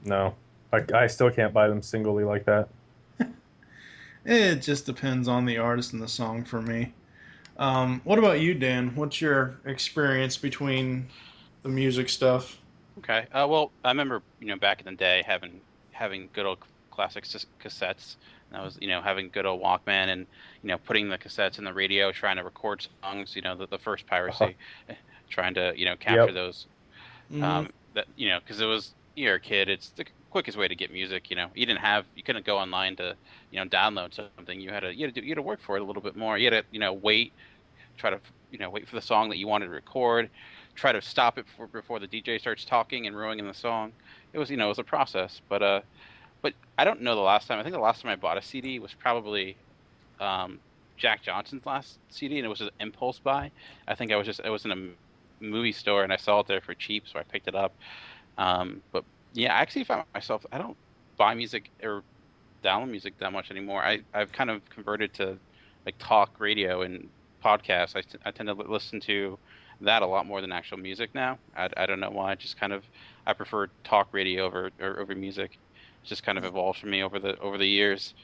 no, I still can't buy them singly like that. It just depends on the artist and the song for me. What about you, Dan? What's your experience between the music stuff? Okay. Well, I remember, back in the day having good old classic cassettes. And I was, having good old Walkman and, putting the cassettes in the radio, trying to record songs. The first piracy, trying to, capture Yep. those. Mhm. Because it was you're a kid. It's the quickest way to get music. You couldn't go online to, download something. You had to work for it a little bit more. You had to, wait, try to, wait for the song that you wanted to record. Try to stop it before the DJ starts talking and ruining the song. It was, it was a process. But I don't know the last time. I think the last time I bought a CD was probably Jack Johnson's last CD, and it was an impulse buy. I think I was in a movie store and I saw it there for cheap, so I picked it up. But yeah, I actually found myself, I don't buy music or download music that much anymore. I've kind of converted to like talk radio and podcasts. I tend to listen to that a lot more than actual music now. I don't know why. Just kind of I prefer talk radio over music. It's just kind of evolved for me over the years.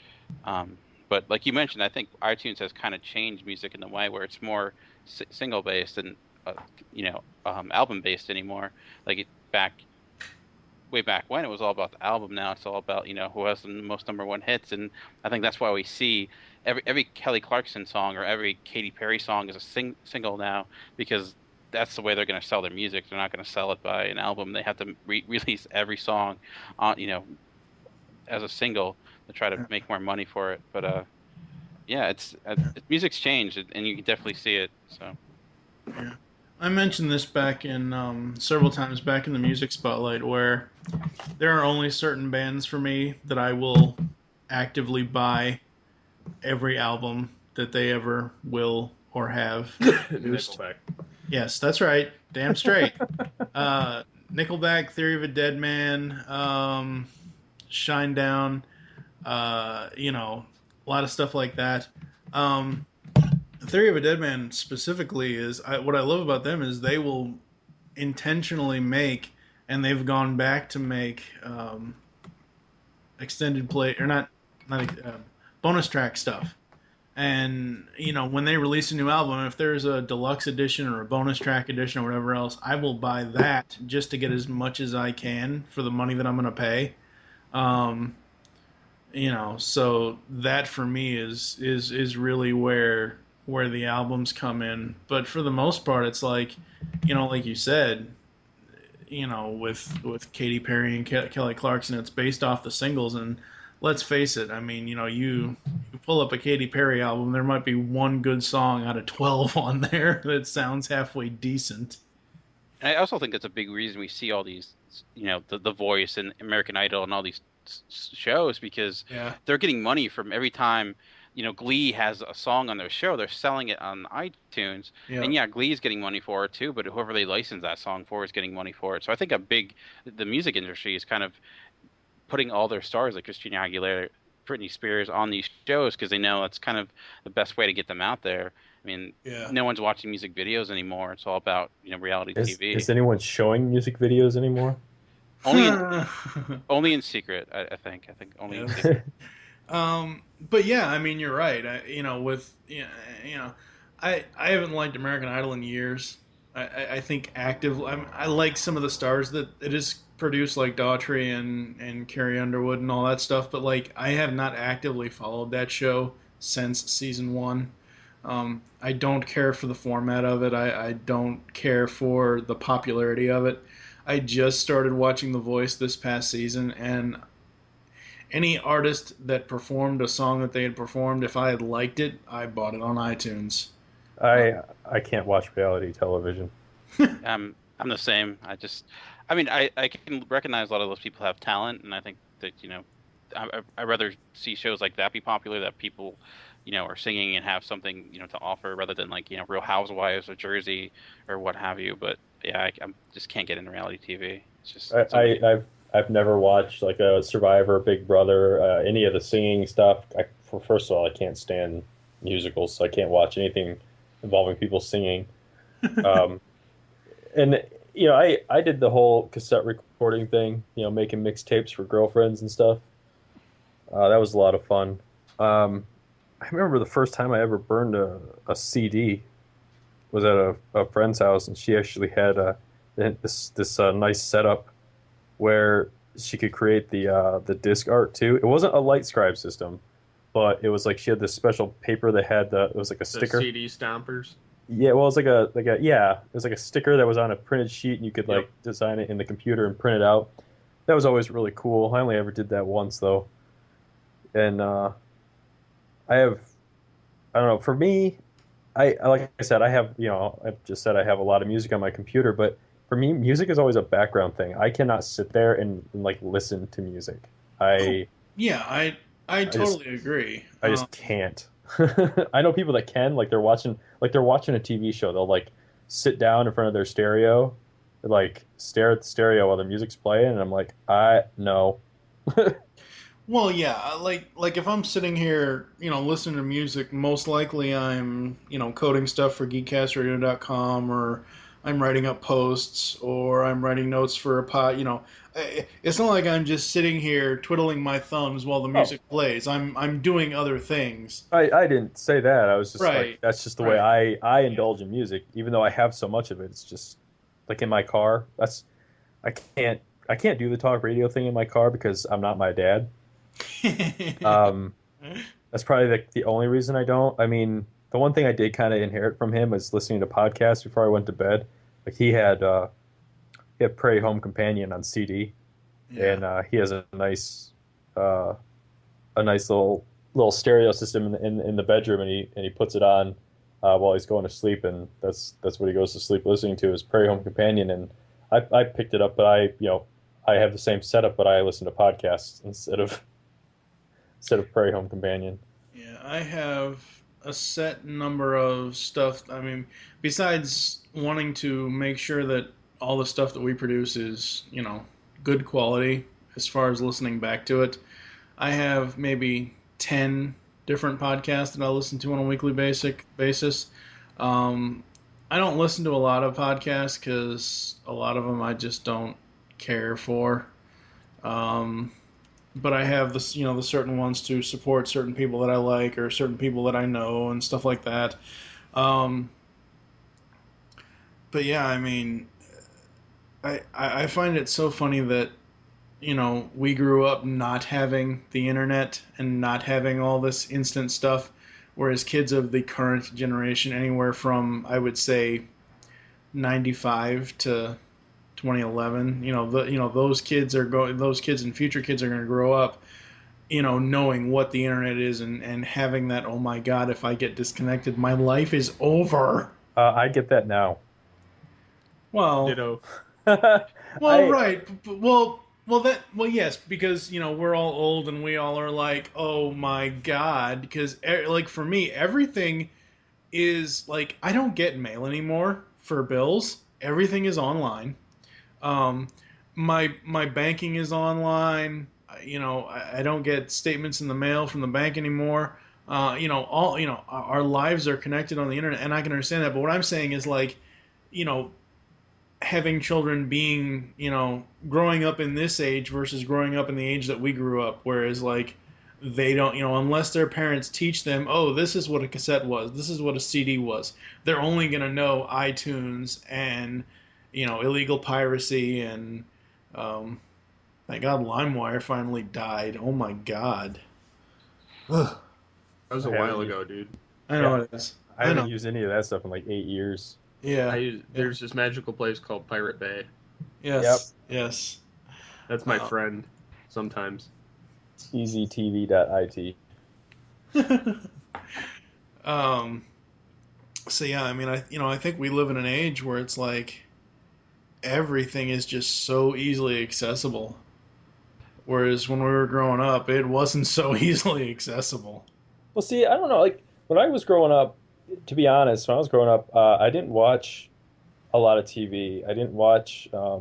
But like you mentioned, I think iTunes has kind of changed music in the way where it's more single based and album based anymore. Like way back when it was all about the album. Now it's all about who has the most number one hits, and I think that's why we see every Kelly Clarkson song or every Katy Perry song is a single now, because that's the way they're going to sell their music. They're not going to sell it by an album. They have to release every song on as a single to try to make more money for it. But yeah, music's changed, and you can definitely see it. So Yeah. I mentioned this back in several times back in the music spotlight, where there are only certain bands for me that I will actively buy every album that they ever will or have produced. Nickelback. Yes, that's right. Damn straight. Nickelback, Theory of a Dead Man, Shinedown, a lot of stuff like that. Um, Theory of a Dead Man specifically is what I love about them is they will intentionally make, and they've gone back to make extended play or not bonus track stuff. And when they release a new album, if there's a deluxe edition or a bonus track edition or whatever else, I will buy that just to get as much as I can for the money that I'm going to pay. So that for me is really where the albums come in. But for the most part, it's like, like you said, with Katy Perry and Kelly Clarkson, it's based off the singles. And let's face it, I mean, you pull up a Katy Perry album, there might be one good song out of 12 on there that sounds halfway decent. I also think that's a big reason we see all these, the Voice and American Idol and all these shows, because they're getting money from every time. Glee has a song on their show, they're selling it on iTunes. Yeah. And Glee's getting money for it too, but whoever they license that song for is getting money for it. So I think the music industry is kind of putting all their stars like Christina Aguilera, Britney Spears on these shows because they know that's kind of the best way to get them out there. I mean, no one's watching music videos anymore. It's all about, reality TV. Is anyone showing music videos anymore? Only in secret, I think. I think only in secret. But yeah, I mean, you're right. I haven't liked American Idol in years. I think I like some of the stars that it is produced, like Daughtry and Carrie Underwood and all that stuff. But like, I have not actively followed that show since season 1. I don't care for the format of it. I don't care for the popularity of it. I just started watching The Voice this past season, and any artist that performed a song that they had performed, if I had liked it, I bought it on iTunes. I can't watch reality television. I'm the same. I can recognize a lot of those people have talent, and I think that I'd rather see shows like that be popular, that people are singing and have something to offer, rather than like Real Housewives of Jersey or what have you. But yeah, I just can't get into reality TV. It's just I've never watched like a Survivor, Big Brother, any of the singing stuff. First of all, I can't stand musicals, so I can't watch anything involving people singing. And I did the whole cassette recording thing, making mixtapes for girlfriends and stuff. That was a lot of fun. I remember the first time I ever burned a CD was at a friend's house, and she actually had this nice setup where she could create the disc art too. It wasn't a light scribe system, but it was like she had this special paper that had it was like a sticker. The CD stompers. Yeah, well, it was it was like a sticker that was on a printed sheet, and you could design it in the computer and print it out. That was always really cool. I only ever did that once though, and I don't know. For me, like I said, I have I've just said I have a lot of music on my computer, but for me, music is always a background thing. I cannot sit there and like listen to music. I totally agree. I just can't. I know people that can, like they're watching a TV show. They'll like sit down in front of their stereo, like stare at the stereo while the music's playing, and I'm like, no. Well, yeah, like if I'm sitting here, listening to music, most likely I'm, coding stuff for geekcastradio.com, or I'm writing up posts, or I'm writing notes for a pod. It's not like I'm just sitting here twiddling my thumbs while the music plays. I'm doing other things. I didn't say that. I was just like, that's just the way I indulge in music, even though I have so much of it. It's just like in my car. I can't do the talk radio thing in my car because I'm not my dad. That's probably the only reason I don't. I mean, the one thing I did kind of inherit from him was listening to podcasts before I went to bed. Like he had Prairie Home Companion on CD, and he has a nice a nice little stereo system in the bedroom, and he puts it on while he's going to sleep, and that's what he goes to sleep listening to is Prairie Home Companion. And I picked it up, but I have the same setup, but I listen to podcasts instead of Prairie Home Companion. Yeah, I have a set number of stuff. I mean, besides wanting to make sure that all the stuff that we produce is, good quality as far as listening back to it, I have maybe 10 different podcasts that I listen to on a weekly basis. Um, I don't listen to a lot of podcasts because a lot of them I just don't care for. Um, but I have the certain ones to support certain people that I like or certain people that I know and stuff like that. Um, but yeah, I mean, I find it so funny that we grew up not having the internet and not having all this instant stuff, whereas kids of the current generation, anywhere from I would say 95 to 2011, those kids and future kids are going to grow up, knowing what the internet is and having that, oh my God, if I get disconnected, my life is over. I get that now. Well, Ditto. well, right. Well, yes, because we're all old and we all are like, oh my God, because like for me, everything is like I don't get mail anymore for bills. Everything is online. Um, my banking is online. I don't get statements in the mail from the bank anymore. Our lives are connected on the internet, and I can understand that. But what I'm saying is like, you know, having children being, growing up in this age versus growing up in the age that we grew up, whereas like they don't, unless their parents teach them, oh, this is what a cassette was, this is what a CD was, they're only going to know iTunes and, illegal piracy and, thank God LimeWire finally died. Oh my God. Ugh. That was a while ago, dude. I know it is. I haven't used any of that stuff in like 8 years. Yeah. There's this magical place called Pirate Bay. Yes. Yep. Yes. That's my friend sometimes. EasyTV.it. So yeah, I mean, I think we live in an age where it's like everything is just so easily accessible. Whereas when we were growing up, it wasn't so easily accessible. Well, see, I don't know. Like when I was growing up, to be honest, when I was growing up, I didn't watch a lot of TV. I didn't watch, I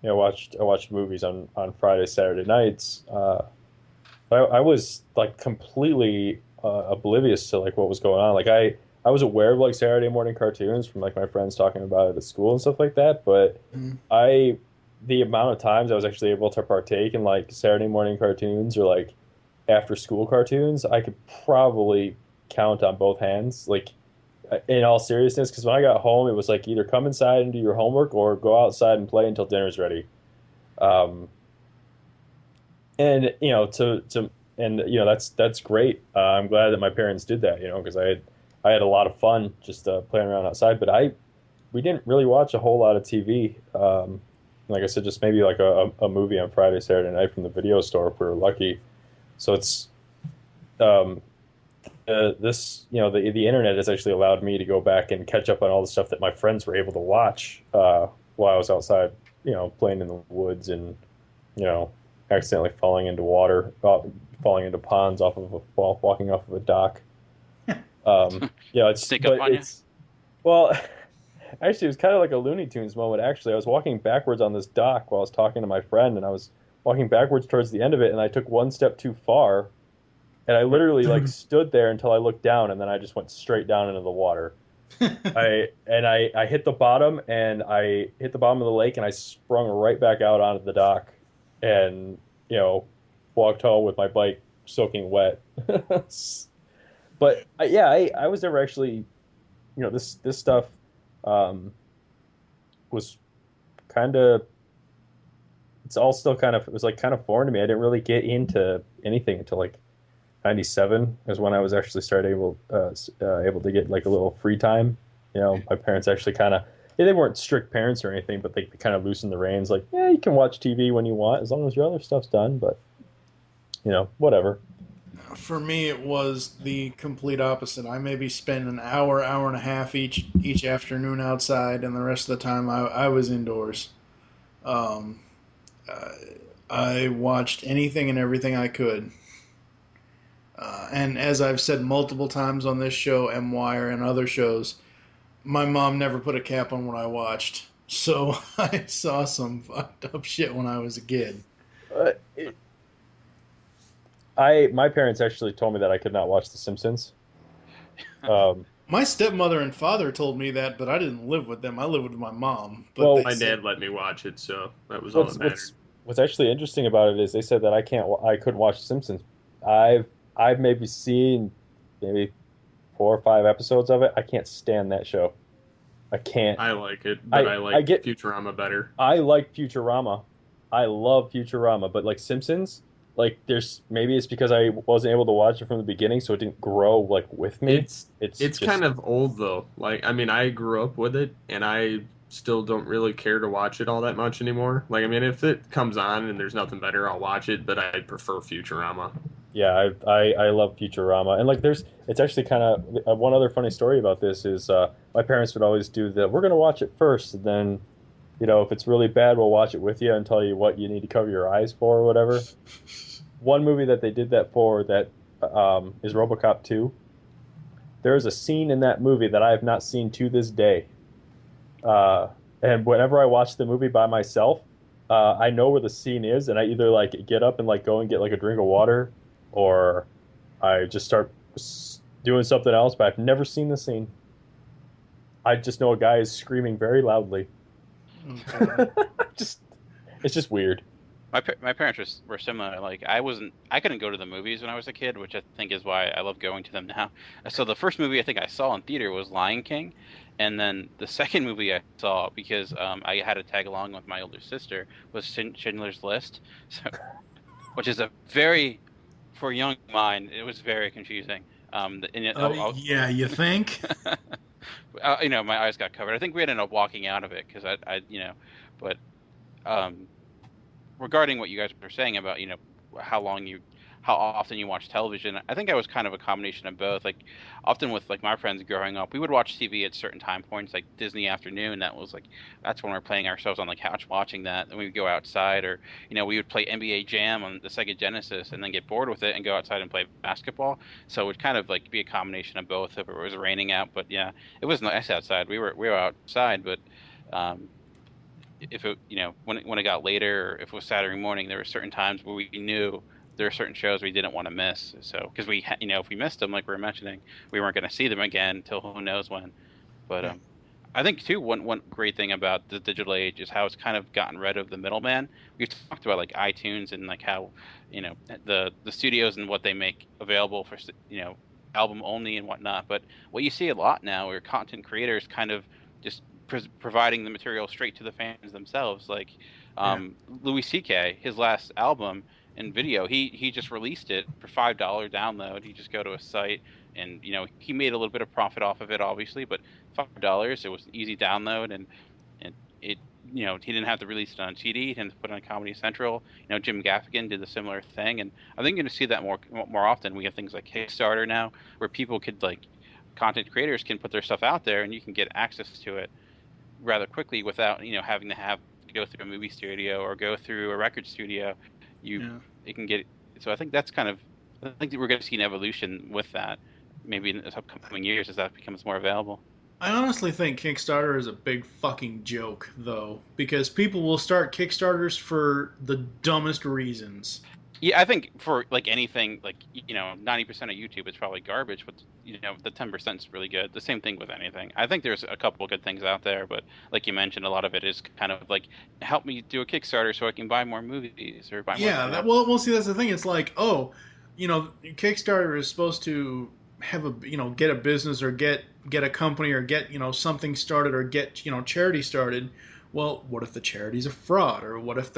watched movies on Friday, Saturday nights. I was like completely oblivious to like what was going on. Like I was aware of like Saturday morning cartoons from like my friends talking about it at school and stuff like that. But the amount of times I was actually able to partake in like Saturday morning cartoons or like after school cartoons, I could probably count on both hands. Like in all seriousness, because when I got home, it was like either come inside and do your homework or go outside and play until dinner's ready. And that's great. I'm glad that my parents did that, because I had a lot of fun just playing around outside. But we didn't really watch a whole lot of TV. Like I said, just maybe like a movie on Friday, Saturday night from the video store if we were lucky. So it's the internet has actually allowed me to go back and catch up on all the stuff that my friends were able to watch while I was outside, playing in the woods and, accidentally falling into water, falling into ponds while walking off of a dock. Well, actually, it was kind of like a Looney Tunes moment. Actually, I was walking backwards on this dock while I was talking to my friend, and I was walking backwards towards the end of it, and I took one step too far, and I literally like stood there until I looked down, and then I just went straight down into the water. I hit the bottom, and I hit the bottom of the lake, and I sprung right back out onto the dock, and walked home with my bike soaking wet. But I was never actually, this stuff was kind of, it's all still kind of, it was like kind of foreign to me. I didn't really get into anything until like 97 is when I was actually able to get like a little free time. My parents actually kind of, they weren't strict parents or anything, but they kind of loosened the reins. Like, yeah, you can watch TV when you want as long as your other stuff's done. But whatever. For me, it was the complete opposite. I maybe spent an hour, hour and a half each afternoon outside, and the rest of the time I was indoors. Um, uh, I watched anything and everything I could. And as I've said multiple times on this show, M Wire, and other shows, my mom never put a cap on what I watched. So I saw some fucked up shit when I was a kid. Uh, it, my parents actually told me that I could not watch The Simpsons. Um, My stepmother and father told me that, but I didn't live with them. I lived with my mom. But Well, they My said, dad let me watch it, so that was all what's that mattered. what's actually interesting about it is they said that I couldn't watch The Simpsons. I've maybe seen maybe 4 or 5 episodes of it. I can't stand that show. I can't. I like it, but I I like get Futurama better. I like Futurama. I love Futurama, but like Simpsons, like there's maybe it's because I wasn't able to watch it from the beginning, so it didn't grow like with me. It's It's just kind of old though. Like I mean, I grew up with it, and I still don't really care to watch it all that much anymore. Like I mean, if it comes on and there's nothing better, I'll watch it. But I prefer Futurama. yeah. I love Futurama, and like it's actually kind of one other funny story about this is my parents would always do that. We're gonna watch it first, and then if it's really bad, we'll watch it with you and tell you what you need to cover your eyes for or whatever. One movie that they did that for that is RoboCop 2. There is a scene in that movie that I have not seen to this day. And whenever I watch the movie by myself, I know where the scene is, and I either like get up and like go and get like a drink of water, or I just start doing something else. But I've never seen the scene. I just know a guy is screaming very loudly. okay. just It's just weird. My parents were similar. Like I couldn't go to the movies when I was a kid, which I think is why I love going to them now. So the first movie I think I saw in theater was Lion King, and then the second movie I saw because I had to tag along with my older sister was Schindler's List, so which is a very for a young mind it was very confusing. Yeah, you think? My eyes got covered. I think we ended up walking out of it because but um, regarding what you guys were saying about how often you watch television, I think I was kind of a combination of both. Like often with like my friends growing up, we would watch TV at certain time points, like Disney Afternoon. That's when we're playing ourselves on the couch watching that. Then we would go outside, or we would play NBA Jam on the Sega Genesis, and then get bored with it and go outside and play basketball. So it would kind of like be a combination of both if it was raining out. But yeah, it was nice outside. We were outside, but if it when it got later, or if it was Saturday morning, there were certain times where we knew there are certain shows we didn't want to miss. So because if we missed them, like we were mentioning, we weren't going to see them again until who knows when. But I think too one great thing about the digital age is how it's kind of gotten rid of the middleman. We've talked about like iTunes and like how the studios and what they make available for album only and whatnot. But what you see a lot now are content creators kind of just providing the material straight to the fans themselves. Like Louis C.K., his last album and video, he just released it for $5 download. You just go to a site, and he made a little bit of profit off of it, obviously, but $5, it was an easy download, and it he didn't have to release it on CD. He didn't have to put it on Comedy Central. Jim Gaffigan did a similar thing, and I think you're going to see that more often. We have things like Kickstarter now, where people could content creators can put their stuff out there, and you can get access to it rather quickly without having to go through a movie studio or go through a record studio. It can get. So I think that's I think that we're going to see an evolution with that, maybe in the upcoming years as that becomes more available. I honestly think Kickstarter is a big fucking joke, though, because people will start Kickstarters for the dumbest reasons. Yeah, I think for anything 90% of YouTube is probably garbage, but the 10% is really good. The same thing with anything. I think there's a couple of good things out there, but like you mentioned, a lot of it is kind of like, help me do a Kickstarter so I can buy more movies or buy more. Yeah, well, see, that's the thing. It's like, Kickstarter is supposed to have get a business or get a company or get something started or get charity started. Well, what if the charity's a fraud, or what if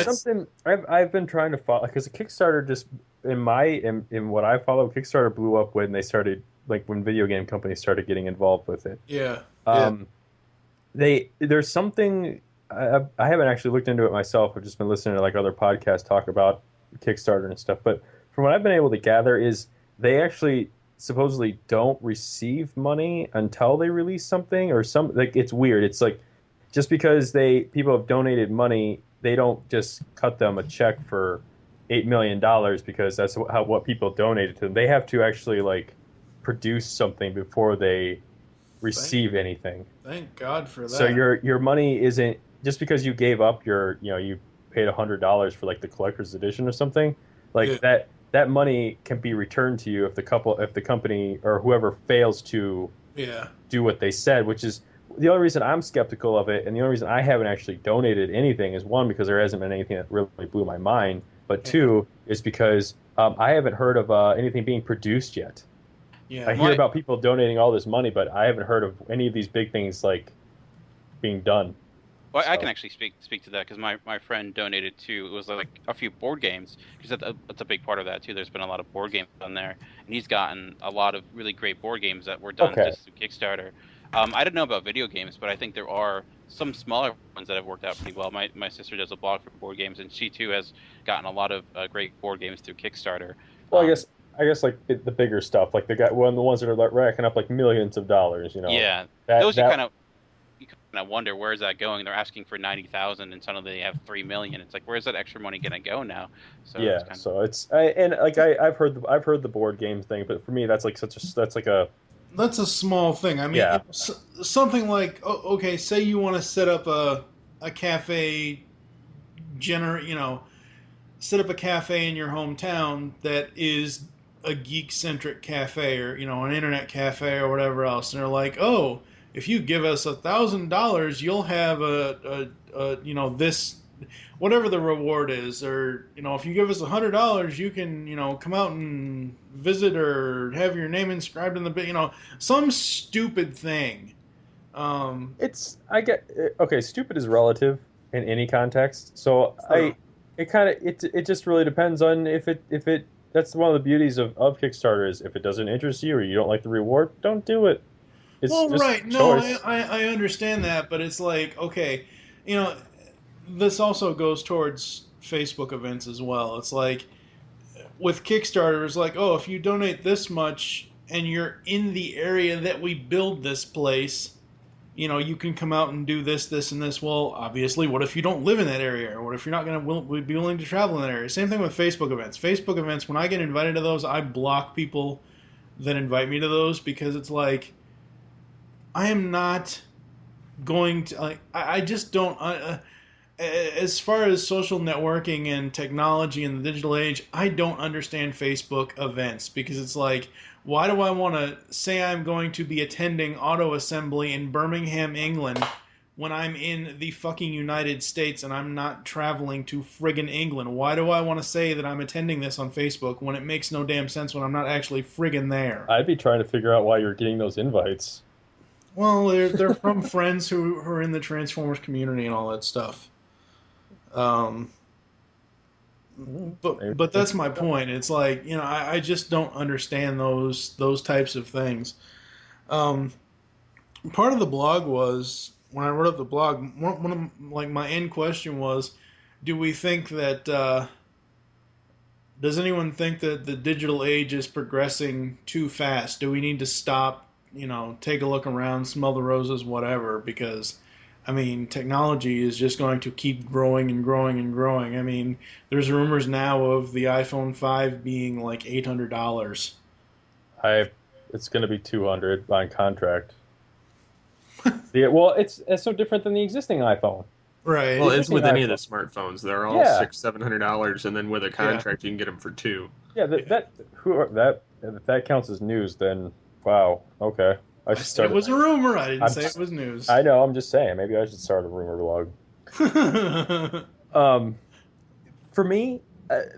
something I've been trying to follow, because Kickstarter just in what I follow, Kickstarter blew up when they started, like when video game companies started getting involved with it. Yeah. There's something I haven't actually looked into it myself. I've just been listening to like other podcasts talk about Kickstarter and stuff. But from what I've been able to gather, is they actually supposedly don't receive money until they release something, or some like it's weird. It's like just because people have donated money, they don't just cut them a check for $8 million because that's what people donated to them. They have to actually like produce something before they receive anything. Thank God for that. So your money isn't just because you gave up you paid $100 for like the collector's edition or something like that money can be returned to you if the company or whoever fails to do what they said, which is the only reason I'm skeptical of it, and the only reason I haven't actually donated anything is one, because there hasn't been anything that really blew my mind, but two is because I haven't heard of anything being produced yet. I hear about people donating all this money, but I haven't heard of any of these big things like being done. Well, I can actually speak to that because my friend donated to, it was like a few board games, because that's a big part of that too. There's been a lot of board games on there, and he's gotten a lot of really great board games that were done just through Kickstarter. I didn't know about video games, but I think there are some smaller ones that have worked out pretty well. My sister does a blog for board games, and she too has gotten a lot of great board games through Kickstarter. Well, I guess like the bigger stuff, like the ones that are like racking up like millions of dollars, Yeah, those you kind of wonder, where is that going? They're asking for 90,000, and suddenly they have 3 million. It's like, where's that extra money going to go now? So yeah, I've heard the board game thing, but for me that's that's a small thing. I mean, something like okay, say you want to set up a cafe, set up a cafe in your hometown that is a geek-centric cafe, or an internet cafe or whatever else, and they're like, oh, if you give us $1,000, you'll have a this, whatever the reward is, or if you give us $100, you can come out and visit or have your name inscribed in the some stupid thing. Stupid is relative in any context, so it just really depends on if it that's one of the beauties of Kickstarter is if it doesn't interest you or you don't like the reward, don't do it. It's right. No, I understand that, but it's like, okay, this also goes towards Facebook events as well. It's like, with Kickstarter, it's like, oh, if you donate this much and you're in the area that we build this place, you can come out and do this, this, and this. Well, obviously, what if you don't live in that area? Or what if you're not going to be willing to travel in that area? Same thing with Facebook events. Facebook events, when I get invited to those, I block people that invite me to those, because it's like, I am not going to, I just don't, as far as social networking and technology in the digital age, I don't understand Facebook events, because it's like, why do I want to say I'm going to be attending auto assembly in Birmingham, England, when I'm in the fucking United States and I'm not traveling to friggin' England? Why do I want to say that I'm attending this on Facebook when it makes no damn sense when I'm not actually friggin' there? I'd be trying to figure out why you're getting those invites. Well, they're from friends who are in the Transformers community and all that stuff. But that's my point. It's like, I just don't understand those types of things. Part of the blog was, when I wrote up the blog, one of my end question was, do we think that does anyone think that the digital age is progressing too fast? Do we need to stop? Take a look around, smell the roses, whatever, because, technology is just going to keep growing and growing and growing. There's rumors now of the iPhone 5 being like $800. It's going to be $200 by contract. Yeah, well, it's so different than the existing iPhone. Right. Well, it's with any of the smartphons. They're all $600-$700, and then with a contract, you can get them for $200. Yeah, if that counts as news, then wow. Okay. I said it was a rumor. I didn't say it was news. I know. I'm just saying. Maybe I should start a rumor blog. For me,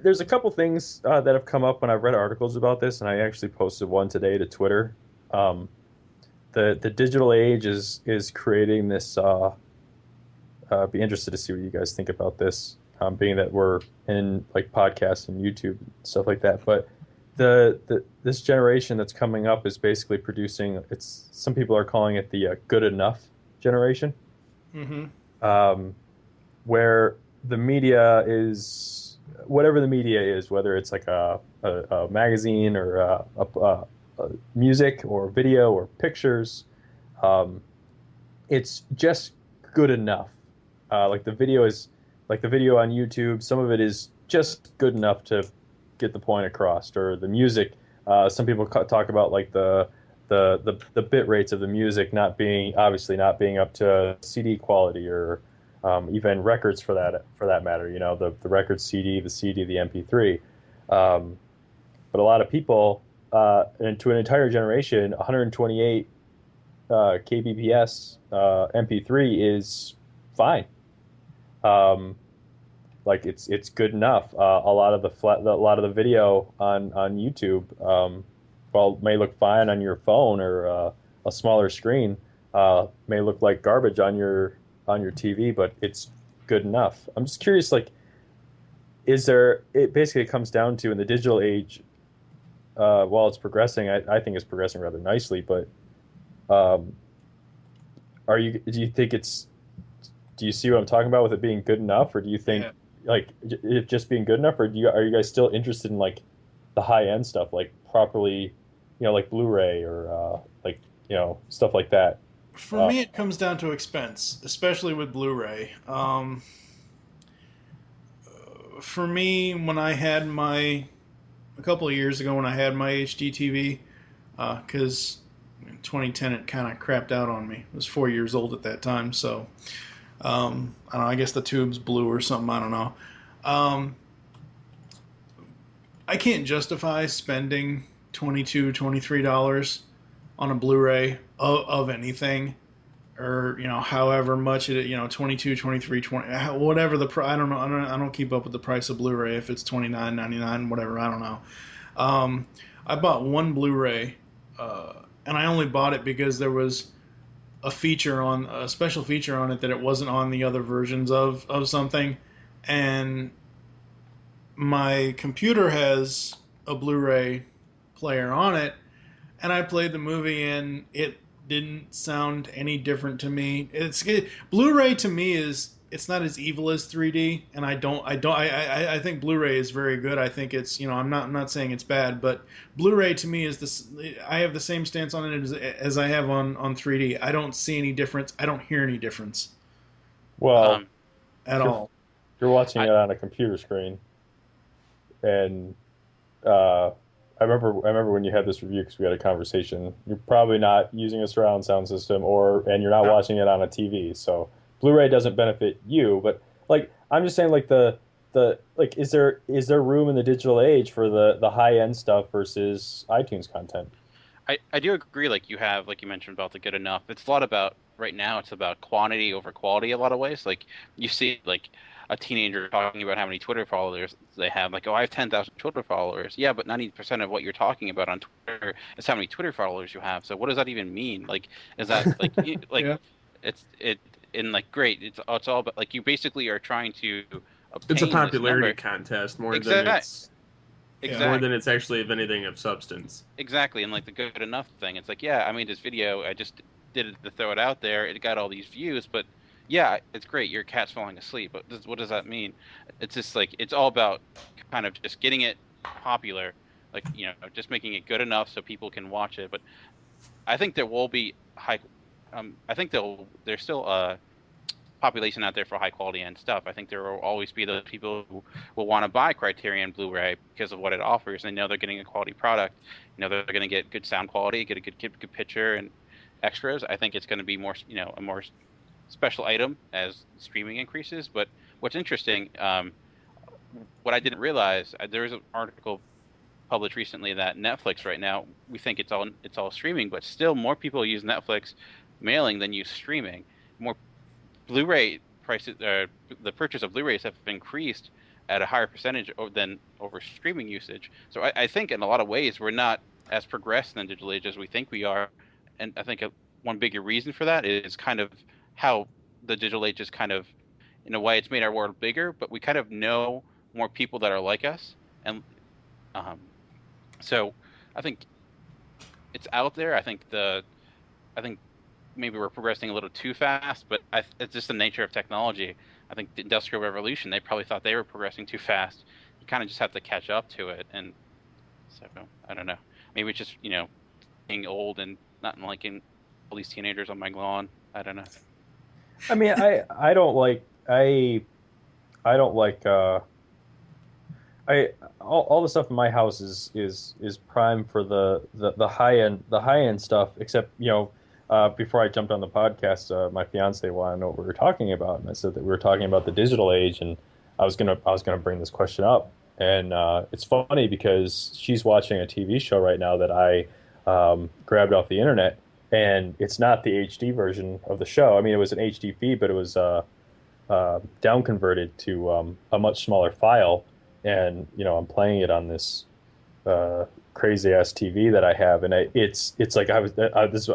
there's a couple things that have come up when I've read articles about this, and I actually posted one today to Twitter. The digital age is creating this. Be interested to see what you guys think about this, being that we're in like podcasts and YouTube and stuff like that, but. This generation that's coming up is basically producing. Some people are calling it the good enough generation, where the media is whatever the media is, whether it's like a magazine or music or video or pictures, um, it's just good enough. Like the video on YouTube. Some of it is just good enough to get the point across. Or the music. Some people talk about like the bit rates of the music obviously not being up to CD quality or even records for that matter. You know, the record CD, the CD, the MP3. But a lot of people, and to an entire generation, 128 kbps MP3 is fine. Like it's good enough. A lot of the video on YouTube, while it may look fine on your phone or a smaller screen, may look like garbage on your TV, but it's good enough. I'm just curious, like, it basically comes down to in the digital age, while it's progressing, I think it's progressing rather nicely, but um, do you see what I'm talking about with it being good enough, or do you think Yeah. like it just being good enough, or are you guys still interested in like the high end stuff, like properly, like Blu-ray or like stuff like that? For Uh, me, it comes down to expense, especially with Blu-ray. For me, when I had a couple of years ago when I had my HD TV, because in 2010 it kind of crapped out on me. I was 4 years old at that time, so I don't know, I guess the tubes blew or something. I don't know. Um, I can't justify spending $22, $23 on a Blu-ray of anything, or however much it 22, 23, 20, whatever the price. I don't know. I don't keep up with the price of Blu-ray, if it's 29.99, whatever. I don't know. um, I bought one Blu-ray, and I only bought it because there was a special feature on it that it wasn't on the other versions of something. And my computer has a Blu-ray player on it, and I played the movie, and it didn't sound any different to me. Blu-ray to me it's not as evil as 3D, and I think Blu-ray is very good. I think it's I'm not saying it's bad, but Blu-ray to me is this. I have the same stance on it as I have on 3D. I don't see any difference. I don't hear any difference well, Um, at if you're, all. if you're watching I, it on a computer screen, and uh, I remember when you had this review because we had a conversation. You're probably not using a surround sound system, and you're not Uh, watching it on a TV. So Blu-ray doesn't benefit you. But like I'm just saying, like the like is there room in the digital age for the high end stuff versus iTunes content? I do agree. Like you mentioned about the good enough. It's a lot about right now. It's about quantity over quality. A lot of ways. Like you see, like a teenager talking about how many Twitter followers they have. Like, oh, I have 10,000 Twitter followers. Yeah, but 90% of what you're talking about on Twitter is how many Twitter followers you have. So what does that even mean? Like, is that like yeah. it's it and like great? It's all about like you basically are trying to It's a obtain this popularity number. contest more than Exact. it's Yeah. actually of anything of substance. Exactly, and like the good enough thing, it's like, yeah, I made this video, I just did it to throw it out there. It got all these views, but yeah, it's great. Your cat's falling asleep, but what does that mean? It's just like it's all about kind of just getting it popular, like just making it good enough so people can watch it. But I think there will be high. I think there's still a population out there for high quality and stuff. I think there will always be those people who will want to buy Criterion Blu-ray because of what it offers. They know they're getting a quality product. They're going to get good sound quality, get a good picture and extras. I think it's going to be more, a more special item as streaming increases. But what's interesting, what I didn't realize, there was an article published recently that Netflix right now we think it's all streaming, but still more people use Netflix mailing than use streaming. More Blu-ray prices, the purchase of Blu-rays have increased at a higher percentage than over streaming usage. So I think in a lot of ways we're not as progressed in the digital age as we think we are, and I think one bigger reason for that is kind of how the digital age is kind of, in a way, it's made our world bigger, but we kind of know more people that are like us, and um, so I think it's out there. I think maybe we're progressing a little too fast, but it's just the nature of technology. I think the Industrial Revolution, they probably thought they were progressing too fast. You kind of just have to catch up to it, and so I don't know. Maybe it's just being old and not liking all these teenagers on my lawn. I don't know. I mean, I don't like I don't like I all the stuff in my house is prime for the high end stuff. Except before I jumped on the podcast, my fiance wanted to know what we were talking about, and I said that we were talking about the digital age, and I was gonna bring this question up, and it's funny because she's watching a TV show right now that I grabbed off the internet, and it's not the HD version of the show. I mean, it was an HD feed, but it was down converted to a much smaller file, and I'm playing it on this crazy ass TV that I have, and it's like I was like, this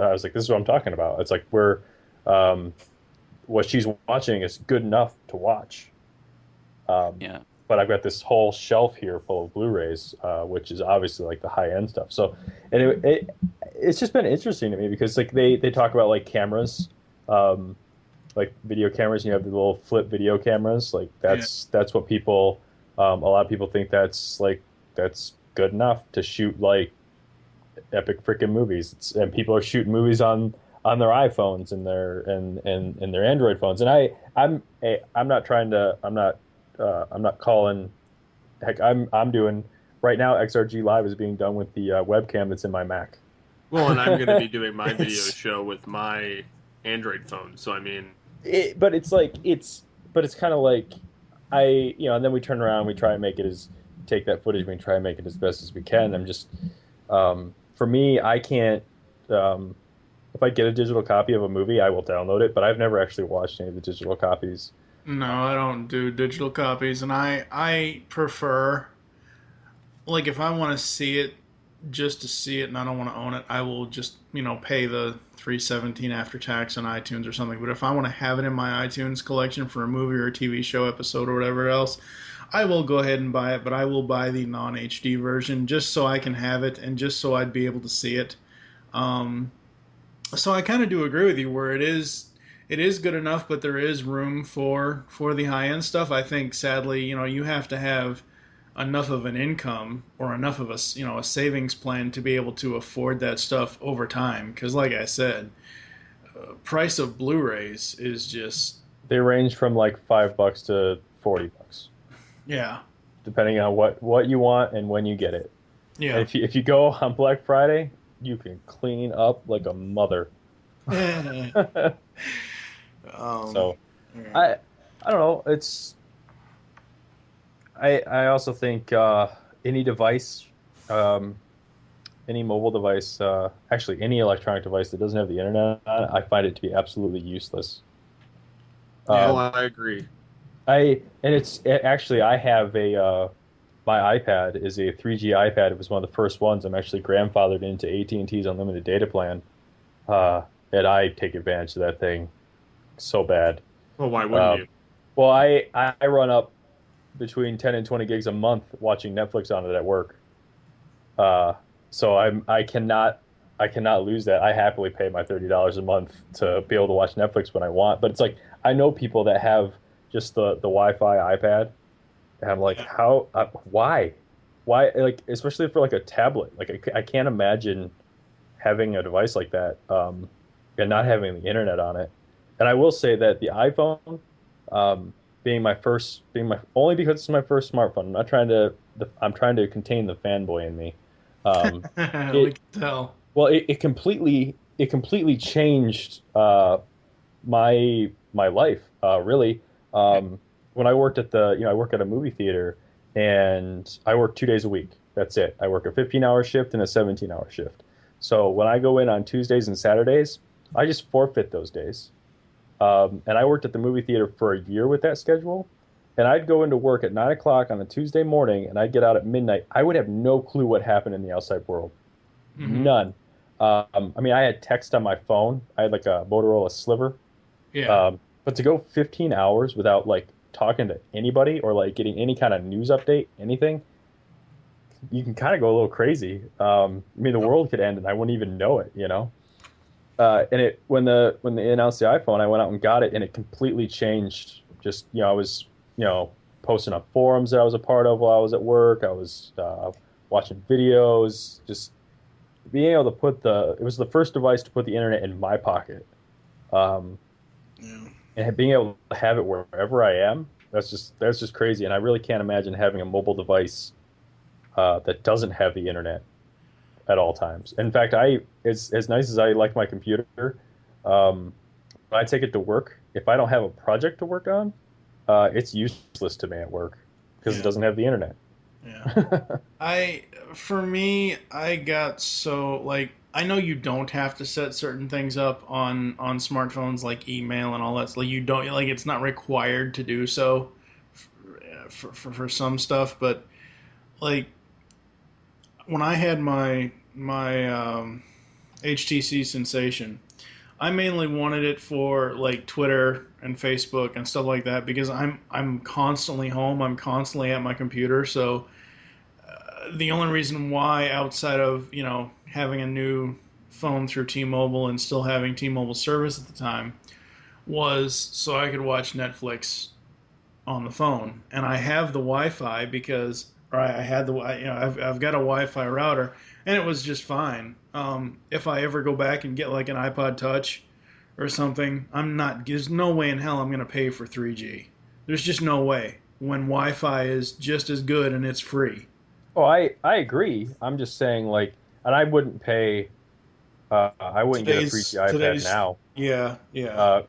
is what I'm talking about. It's like what she's watching is good enough to watch. Yeah. But I've got this whole shelf here full of Blu-rays, which is obviously like the high end stuff. So, and it's just been interesting to me because like they talk about like cameras, like video cameras. You have the little flip video cameras. Like that's what people, a lot of people think that's good enough to shoot like epic freaking movies. And people are shooting movies on their iPhones and their Android phones. And I'm not trying to I'm not calling. Heck, I'm doing right now. XRG Live is being done with the webcam that's in my Mac. Well, and I'm going to be doing my video show with my Android phone. So I mean, but it's kind of like and then we turn around, and we try and take that footage, we try and make it as best as we can. I'm just, for me, I can't. If I get a digital copy of a movie, I will download it, but I've never actually watched any of the digital copies. No, I don't do digital copies, and I prefer, like, if I want to see it just to see it and I don't want to own it, I will just pay the $3.17 after tax on iTunes or something. But if I want to have it in my iTunes collection for a movie or a TV show episode or whatever else, I will go ahead and buy it. But I will buy the non-HD version just so I can have it and just so I'd be able to see it. So I kind of do agree with you where it is good enough, but there is room for the high-end stuff. I think, sadly, you have to have enough of an income or enough of a savings plan to be able to afford that stuff over time. Because, like I said, price of Blu-rays is just... They range from like $5 to $40. Yeah. Depending on what you want and when you get it. Yeah. And if you go on Black Friday, you can clean up like a mother. So, I don't know. It's I also think any device, any mobile device, actually any electronic device that doesn't have the internet on it, I find it to be absolutely useless. I agree. I have my iPad is a 3G iPad. It was one of the first ones. I'm actually grandfathered into AT&T's unlimited data plan, and I take advantage of that thing so bad. Well, why wouldn't you? Well, I run up between 10 and 20 gigs a month watching Netflix on it at work. So I cannot lose that. I happily pay my $30 a month to be able to watch Netflix when I want. But it's like I know people that have just the Wi-Fi iPad, and I'm like, why, like, especially for like a tablet. Like I can't imagine having a device like that and not having the internet on it. And I will say that the iPhone, only because it's my first smartphone. I'm trying to contain the fanboy in me. We can tell. Well, it completely changed my life. Really, when I worked at I work at a movie theater, and I work 2 days a week. That's it. I work a 15-hour shift and a 17-hour shift. So when I go in on Tuesdays and Saturdays, I just forfeit those days. And I worked at the movie theater for a year with that schedule. And I'd go into work at 9 o'clock on a Tuesday morning, and I'd get out at midnight. I would have no clue what happened in the outside world. Mm-hmm. None. I mean, I had text on my phone. I had like a Motorola Sliver. Yeah. But to go 15 hours without like talking to anybody or like getting any kind of news update, anything, you can kind of go a little crazy. I mean, the world could end and I wouldn't even know it, And when they announced the iPhone, I went out and got it, and it completely changed Just, I was, posting on forums that I was a part of while I was at work. I was watching videos, just being able to it was the first device to put the internet in my pocket. Um, Yeah. and being able to have it wherever I am, that's just crazy. And I really can't imagine having a mobile device that doesn't have the internet at all times. In fact, as nice as I like my computer, um, when I take it to work, if I don't have a project to work on, it's useless to me at work because it Yeah. doesn't have the internet. Yeah. For me, I got so like I know you don't have to set certain things up on smartphones like email and all that. So, like you don't like it's not required to do so for some stuff, but like when I had my HTC Sensation, I mainly wanted it for like Twitter and Facebook and stuff like that because I'm constantly home. I'm constantly at my computer, so the only reason why, outside of having a new phone through T-Mobile and still having T-Mobile service at the time, was so I could watch Netflix on the phone. And I have the Wi-Fi because, or I had the, I've got a Wi-Fi router, and it was just fine. If I ever go back and get like an iPod Touch or something, there's no way in hell I'm going to pay for 3G. There's just no way when Wi-Fi is just as good and it's free. Oh, I agree. I'm just saying, like, and I wouldn't get a 3G iPad Today's now. yeah.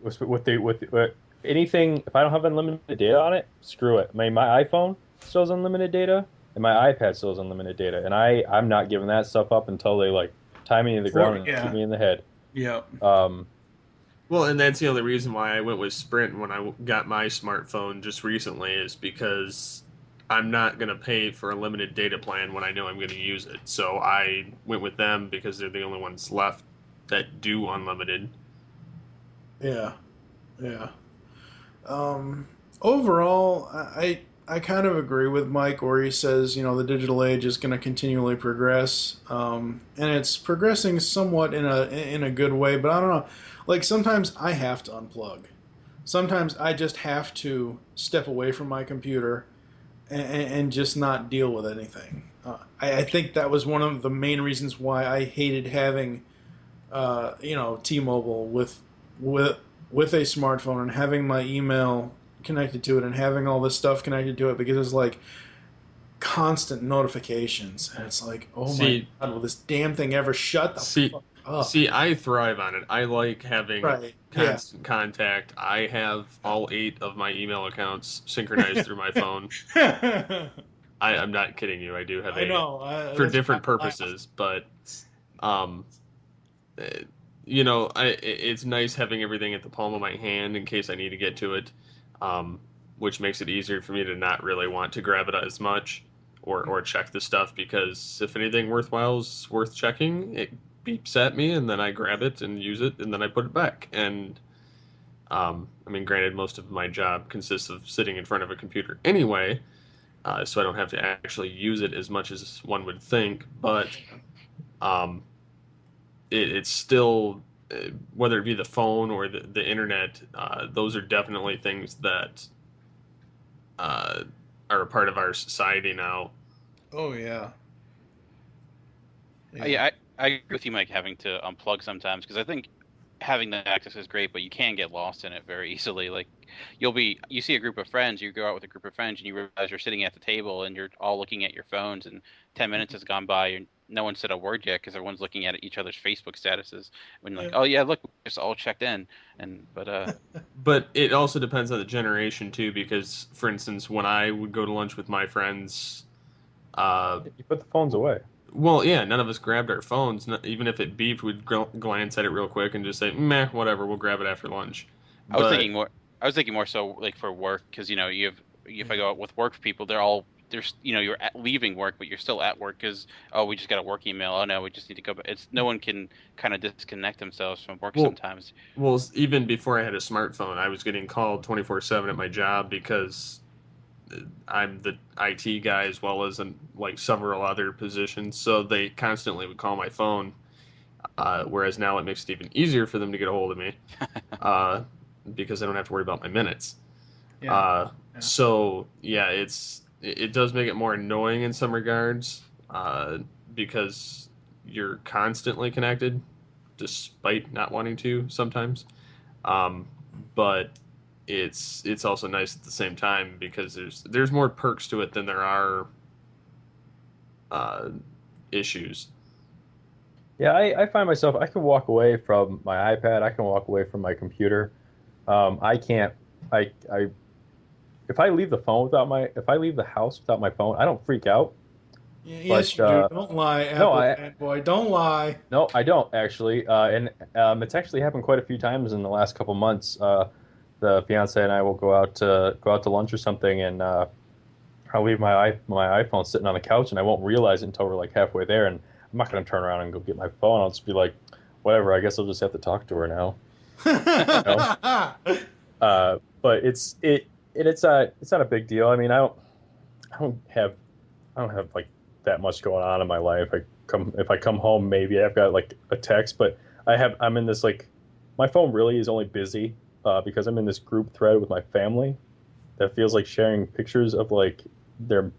With anything, if I don't have unlimited data on it, screw it. My iPhone still has unlimited data, and my iPad still has unlimited data, and I'm not giving that stuff up until they like tie me to the ground and shoot me in the head. Yeah. Well, and that's the only reason why I went with Sprint when I got my smartphone just recently is because I'm not going to pay for a limited data plan when I know I'm going to use it. So I went with them because they're the only ones left that do unlimited. Yeah. Yeah. Overall, I kind of agree with Mike where he says, the digital age is going to continually progress, and it's progressing somewhat in a good way. But I don't know, like sometimes I have to unplug. Sometimes I just have to step away from my computer and just not deal with anything. I think that was one of the main reasons why I hated having, T-Mobile with a smartphone and having my email connected to it and having all this stuff connected to it because it's like constant notifications and it's like, oh my god, will this damn thing ever shut the fuck up? See, I thrive on it. I like having Right. constant contact. I have all 8 of my email accounts synchronized through my phone. I'm not kidding you. I do have I know for different purposes, but um, it's nice having everything at the palm of my hand in case I need to get to it, which makes it easier for me to not really want to grab it as much or check the stuff because if anything worthwhile is worth checking, it beeps at me and then I grab it and use it and then I put it back. And granted, most of my job consists of sitting in front of a computer anyway, so I don't have to actually use it as much as one would think, but it's still, whether it be the phone or the internet, those are definitely things that are a part of our society now. Oh yeah. Yeah, I agree with you, Mike, having to unplug sometimes because I think having the access is great, but you can get lost in it very easily. Like you see a group of friends, you go out with a group of friends, and you realize you're sitting at the table and you're all looking at your phones, and 10 minutes has gone by, and no one said a word yet because everyone's looking at each other's Facebook statuses. When you're like, oh yeah, look, we're just all checked in, But it also depends on the generation too, because for instance, when I would go to lunch with my friends, You put the phones away. well, yeah, none of us grabbed our phones. Even if it beeped, we'd glance at it real quick and just say, "Meh, whatever. We'll grab it after lunch." I was thinking more. I was thinking more so like for work because if I go out with work people, you're leaving work, but you're still at work because we just got a work email. Oh no, we just need to go. It's no one can kind of disconnect themselves from work sometimes. Well, even before I had a smartphone, I was getting called 24/7 at my job because I'm the IT guy as well as like several other positions, so they constantly would call my phone. Whereas now it makes it even easier for them to get a hold of me because I don't have to worry about my minutes. Yeah. Yeah. So yeah, it does make it more annoying in some regards, because you're constantly connected, despite not wanting to sometimes. But it's also nice at the same time because there's more perks to it than there are issues. Yeah, I find myself, I can walk away from my iPad, I can walk away from my computer. I can't, I if I leave the phone without if I leave the house without my phone, I don't freak out. Yes, But you do. Don't lie, no, Apple fanboy. Don't lie. no, I don't actually. And it's actually happened quite a few times in the last couple months. The fiance and I will go out to lunch or something, and I'll leave my iPhone sitting on the couch, and I won't realize it until we're like halfway there, and I'm not going to turn around and go get my phone. I'll just be like, whatever. I guess I'll just have to talk to her now. But it's not a big deal. I mean, I don't have like that much going on in my life. If I come home, maybe I've got like a text, but I'm in this like, my phone really is only busy because I'm in this group thread with my family that feels like sharing pictures of like the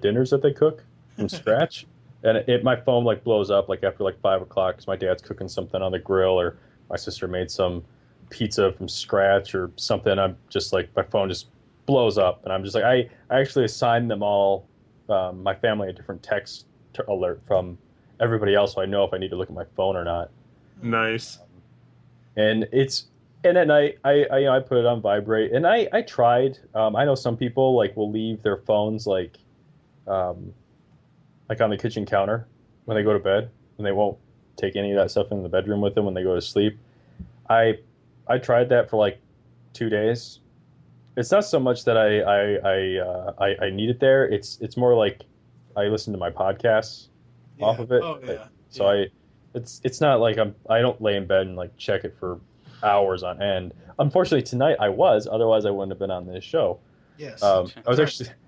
dinners that they cook from scratch. And my phone like blows up like after like 5 o'clock because my dad's cooking something on the grill, or my sister made some pizza from scratch or something. I'm just like, my phone just blows up, and I'm just like, I actually assigned them all, my family, a different text alert from everybody else, so I know if I need to look at my phone or not. Nice. And at night I put it on vibrate, and I tried. I know some people like will leave their phones like on the kitchen counter when they go to bed, and they won't take any of that stuff in the bedroom with them when they go to sleep. I tried that for like 2 days. It's not so much that I need it there. It's more like I listen to my podcasts off of it. Oh yeah. So it's not like I don't lay in bed and like check it for hours on end. Unfortunately, tonight I was. Otherwise, I wouldn't have been on this show. Yes. I was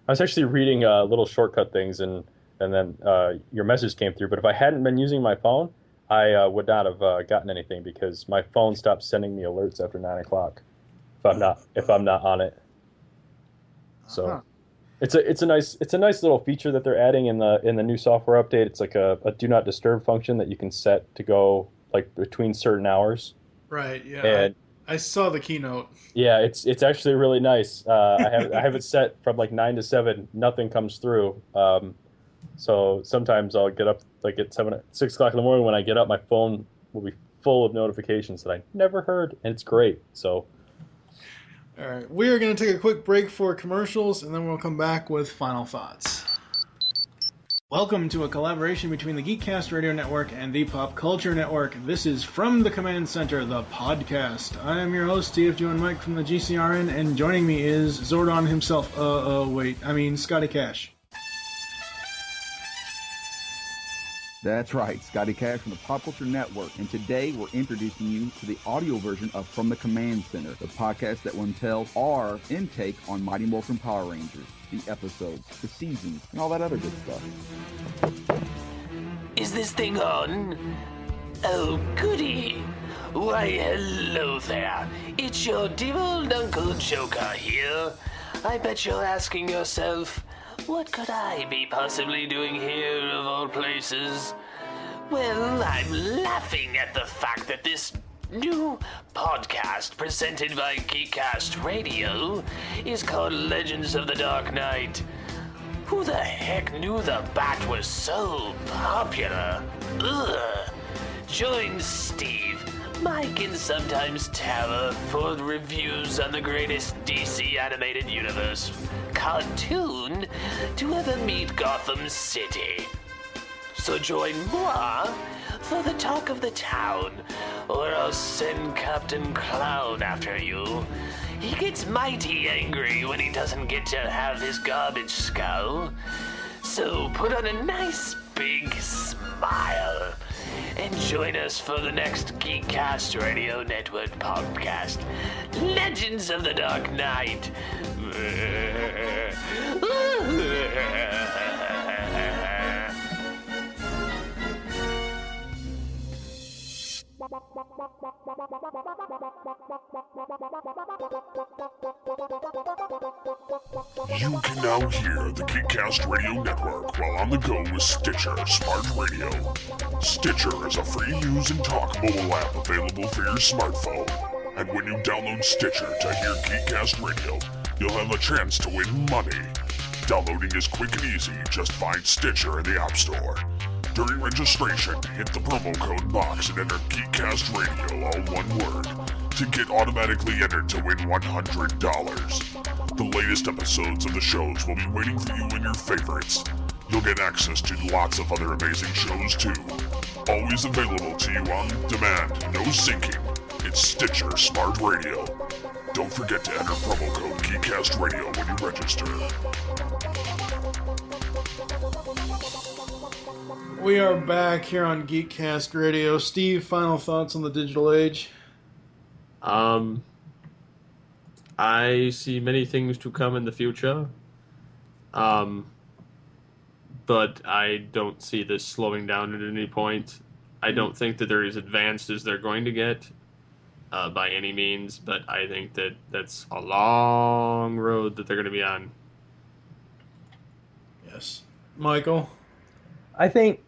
actually reading little shortcut things, and then your message came through. But if I hadn't been using my phone, I would not have gotten anything, because my phone stopped sending me alerts after 9 o'clock if I'm not on it. So Uh-huh. it's a nice little feature that they're adding in the new software update. It's like a do not disturb function that you can set to go like between certain hours. Right. Yeah. And I saw the keynote. yeah, it's actually really nice. I have it set from like 9 to 7. Nothing comes through. So sometimes I'll get up like at 6 o'clock in the morning. When I get up, my phone will be full of notifications that I never heard, and it's great. So. All right, we are going to take a quick break for commercials, and then we'll come back with final thoughts. Welcome to a collaboration between the Geekcast Radio Network and the Pop Culture Network. This is From the Command Center, the podcast. I am your host, TFG and Mike from the GCRN, and joining me is Zordon himself. Scotty Cash. That's right, Scotty Cash from the Pop Culture Network, and today we're introducing you to the audio version of From the Command Center, the podcast that will entail our intake on Mighty Morphin Power Rangers, the episodes, the seasons, and all that other good stuff. Is this thing on? Oh, goody. Why, hello there. It's your dear old Uncle Joker here. I bet you're asking yourself, what could I be possibly doing here of all places? Well, I'm laughing at the fact that this new podcast presented by Geekcast Radio is called Legends of the Dark Knight. Who the heck knew the Bat was so popular? Ugh. Join Steve, Mike, and sometimes Tara for reviews on the greatest DC animated universe cartoon to ever meet Gotham City. So join moi for the talk of the town, or I'll send Captain Clown after you. He gets mighty angry when he doesn't get to have his garbage skull. So put on a nice big smile and join us for the next Geekcast Radio Network podcast, Legends of the Dark Knight. You can now hear the Geekcast Radio Network while on the go with Stitcher Smart Radio. Stitcher is a free use and talk mobile app available for your smartphone. And when you download Stitcher to hear Geekcast Radio, you'll have a chance to win money. Downloading is quick and easy. Just find Stitcher in the App Store. During registration, hit the promo code BOX and enter Geekcast Radio, all one word, to get automatically entered to win $100. The latest episodes of the shows will be waiting for you in your favorites. You'll get access to lots of other amazing shows too. Always available to you on demand, no syncing. It's Stitcher Smart Radio. Don't forget to enter promo code Geekcast Radio when you register. We are back here on Geekcast Radio. Steve, final thoughts on the digital age? I see many things to come in the future. But I don't see this slowing down at any point. I don't think that they're as advanced as they're going to get by any means, but I think that that's a long road that they're going to be on. Yes. Michael? I think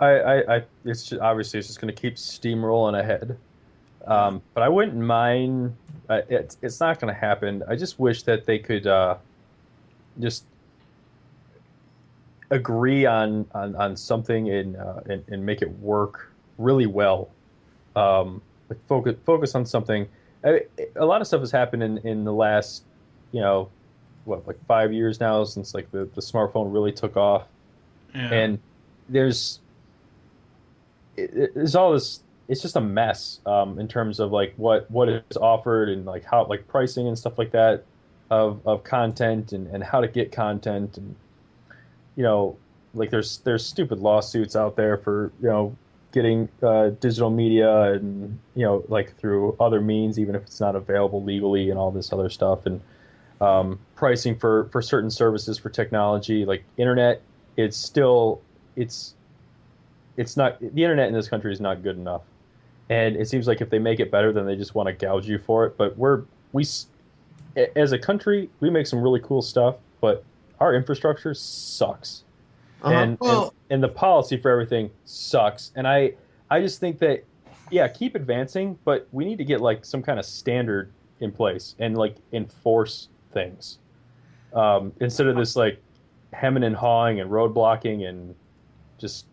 it's just, obviously it's just going to keep steamrolling ahead. But I wouldn't mind. It's not going to happen. I just wish that they could just agree on something and make it work really well. Like focus on something. A lot of stuff has happened in the last, like 5 years now since like the smartphone really took off. Yeah. And there's all this. It's just a mess in terms of like what is offered and like how like pricing and stuff like that of content and how to get content, and like there's stupid lawsuits out there for getting digital media and like through other means, even if it's not available legally, and all this other stuff, and pricing for certain services for technology like internet. It's not, the internet in this country is not good enough. And it seems like if they make it better, then they just want to gouge you for it. But we as a country, we make some really cool stuff, but our infrastructure sucks. Uh-huh. And the policy for everything sucks. And I just think that, yeah, keep advancing, but we need to get like some kind of standard in place and like enforce things. Instead of this like hemming and hawing and road blocking and just...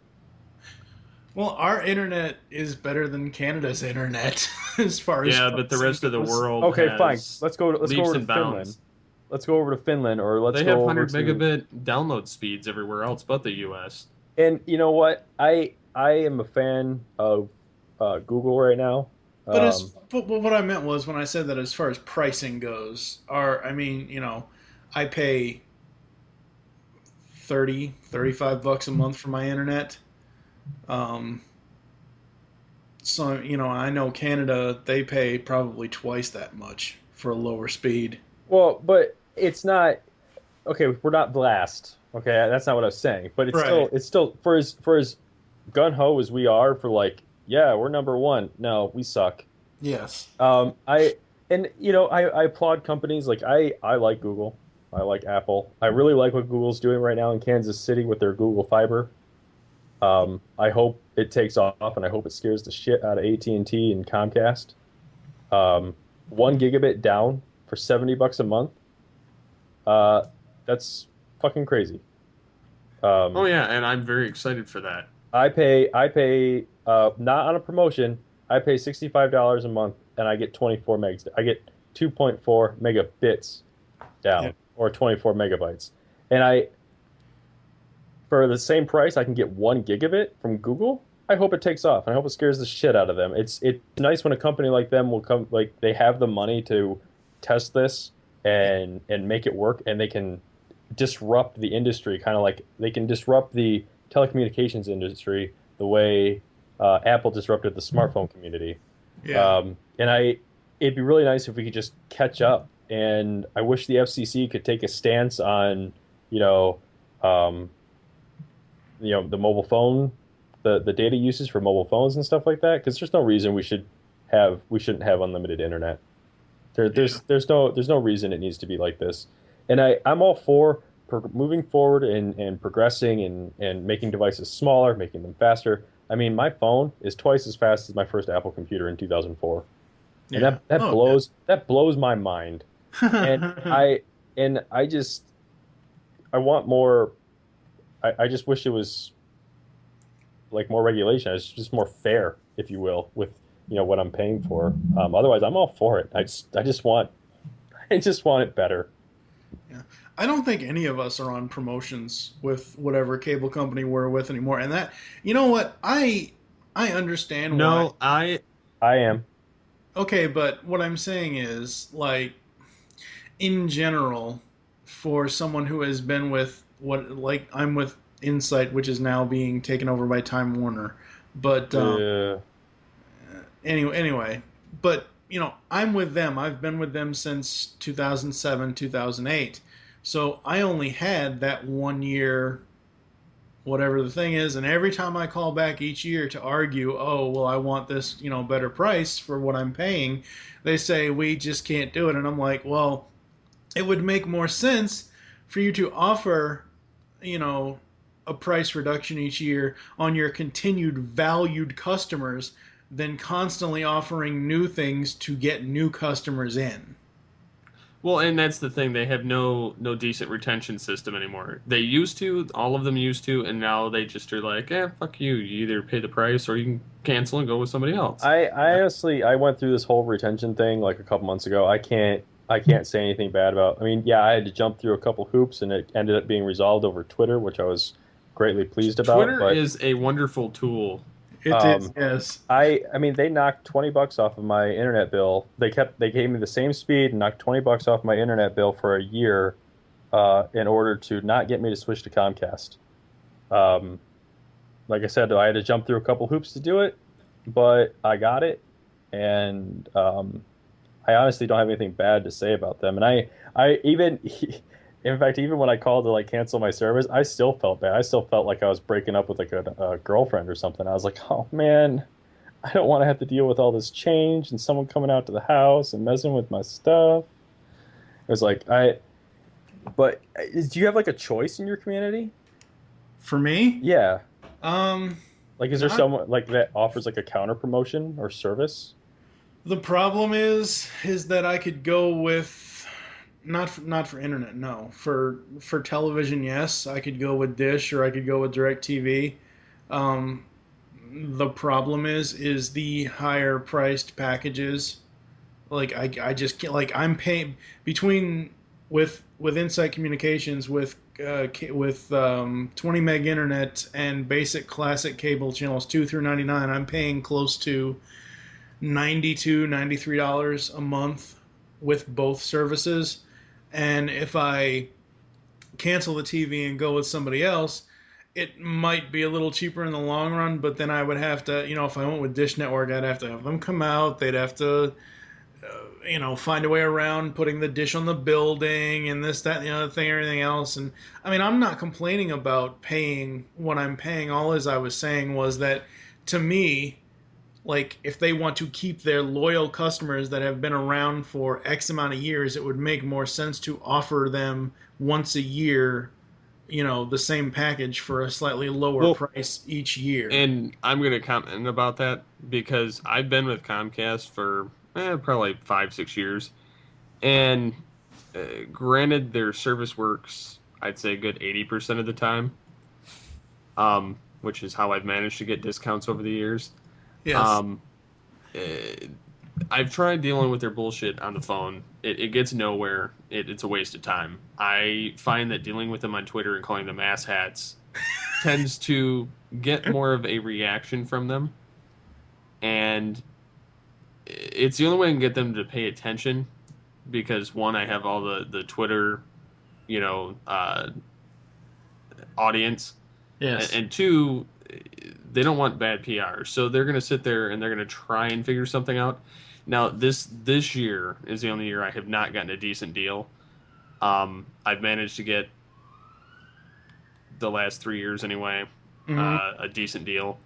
Well, our internet is better than Canada's internet as far as... Yeah, but the rest of the world Okay, fine. Let's go over to Finland. Let's go over to Finland, or let's go over to... They have 100 megabit download speeds everywhere else but the U.S. And you know what? I am a fan of Google right now. But what I meant was when I said that as far as pricing goes, I pay $35 a month for my internet. So, I know Canada, they pay probably twice that much for a lower speed. Well, but it's not, okay, we're not blast. Okay, that's not what I was saying. But it's still for as gun-ho as we are for like, yeah, we're number one. No, we suck. Yes. I applaud companies like I like Google. I like Apple. I really like what Google's doing right now in Kansas City with their Google Fiber. I hope it takes off, and I hope it scares the shit out of AT&T and Comcast. 1 gigabit down for $70 a month. That's fucking crazy. Oh yeah, and I'm very excited for that. I pay not on a promotion. I pay $65 a month, and I get 24 megs. I get 2.4 megabits down, or 24 megabytes, and for the same price, I can get 1 gigabit from Google. I hope it takes off. I hope it scares the shit out of them. It's nice when a company like them will come, like they have the money to test this and make it work, and they can disrupt the industry, kind of like they can disrupt the telecommunications industry the way Apple disrupted the smartphone community. Yeah. It'd be really nice if we could just catch up. And I wish the FCC could take a stance on, the mobile phone, the data usage for mobile phones and stuff like that. Because there's no reason we shouldn't have unlimited internet. There's no reason it needs to be like this. And I'm all for moving forward and progressing and making devices smaller, making them faster. I mean, my phone is twice as fast as my first Apple computer in 2004, and Yeah. that blows my mind. And I just I want more. I just wish it was like more regulation. It's just more fair, if you will, with what I'm paying for. Otherwise, I'm all for it. I just want I just want it better. Yeah. I don't think any of us are on promotions with whatever cable company we're with anymore. And that, you know what? I understand why. No, I I am. Okay, but what I'm saying is, like, in general, for someone who has been with like I'm with Insight, which is now being taken over by Time Warner. But Uh, anyway, but I'm with them. I've been with them since 2007, 2008. So I only had that 1 year, whatever the thing is, and every time I call back each year to argue, oh well, I want this, better price for what I'm paying, they say we just can't do it, and I'm like, well, it would make more sense for you to offer, you know, a price reduction each year on your continued valued customers than constantly offering new things to get new customers in. well, and that's the thing. They have no decent retention system anymore. They used to, all of them used to, and now they just are like, fuck you. You either pay the price or you can cancel and go with somebody else. I honestly I went through this whole retention thing like a couple months ago. I can't say anything bad about. I mean, yeah, I had to jump through a couple hoops, and it ended up being resolved over Twitter, which I was greatly pleased about. Twitter But is a wonderful tool. It is, yes. I mean, they knocked $20 off of my internet bill. They gave me the same speed and knocked $20 off my internet bill for a year, in order to not get me to switch to Comcast. Um, like I said, I had to jump through a couple hoops to do it, but I got it, and I honestly don't have anything bad to say about them. And I even, in fact, even when I called to like cancel my service, I still felt bad. I still felt like I was breaking up with like a girlfriend or something. I was like, oh man, I don't want to have to deal with all this change and someone coming out to the house and messing with my stuff. It was like but do you have like a choice in your community? For me, Yeah. um, Like, is there not someone like that offers like a counter promotion or service? the problem is that I could go with not for internet, no. For television, yes, I could go with Dish or I could go with DirecTV. Um, the problem is the higher priced packages. Like I just can't, like I'm paying between with Insight Communications with 20 meg internet and basic classic cable channels 2 through 99. I'm paying close to $93 a month with both services. And if I cancel the TV and go with somebody else, it might be a little cheaper in the long run, but then I would have to, if I went with Dish Network, I'd have to have them come out. They'd have to, find a way around putting the dish on the building and this, that, and the other thing, everything else. And I mean, I'm not complaining about paying what I'm paying. All as I was saying was that to me, like if they want to keep their loyal customers that have been around for X amount of years, it would make more sense to offer them once a year, the same package for a slightly lower price each year. And I'm going to comment about that because I've been with Comcast for probably 5-6 years. And granted, their service works, I'd say, a good 80% of the time, which is how I've managed to get discounts over the years. Yes. I've tried dealing with their bullshit on the phone. It gets nowhere. It's a waste of time. I find that dealing with them on Twitter and calling them asshats tends to get more of a reaction from them. And it's the only way I can get them to pay attention because, one, I have all the Twitter, audience. Yes. And two, they don't want bad PR. So they're going to sit there and they're going to try and figure something out. Now, this year is the only year I have not gotten a decent deal. I've managed to get, the last 3 years anyway, a decent deal.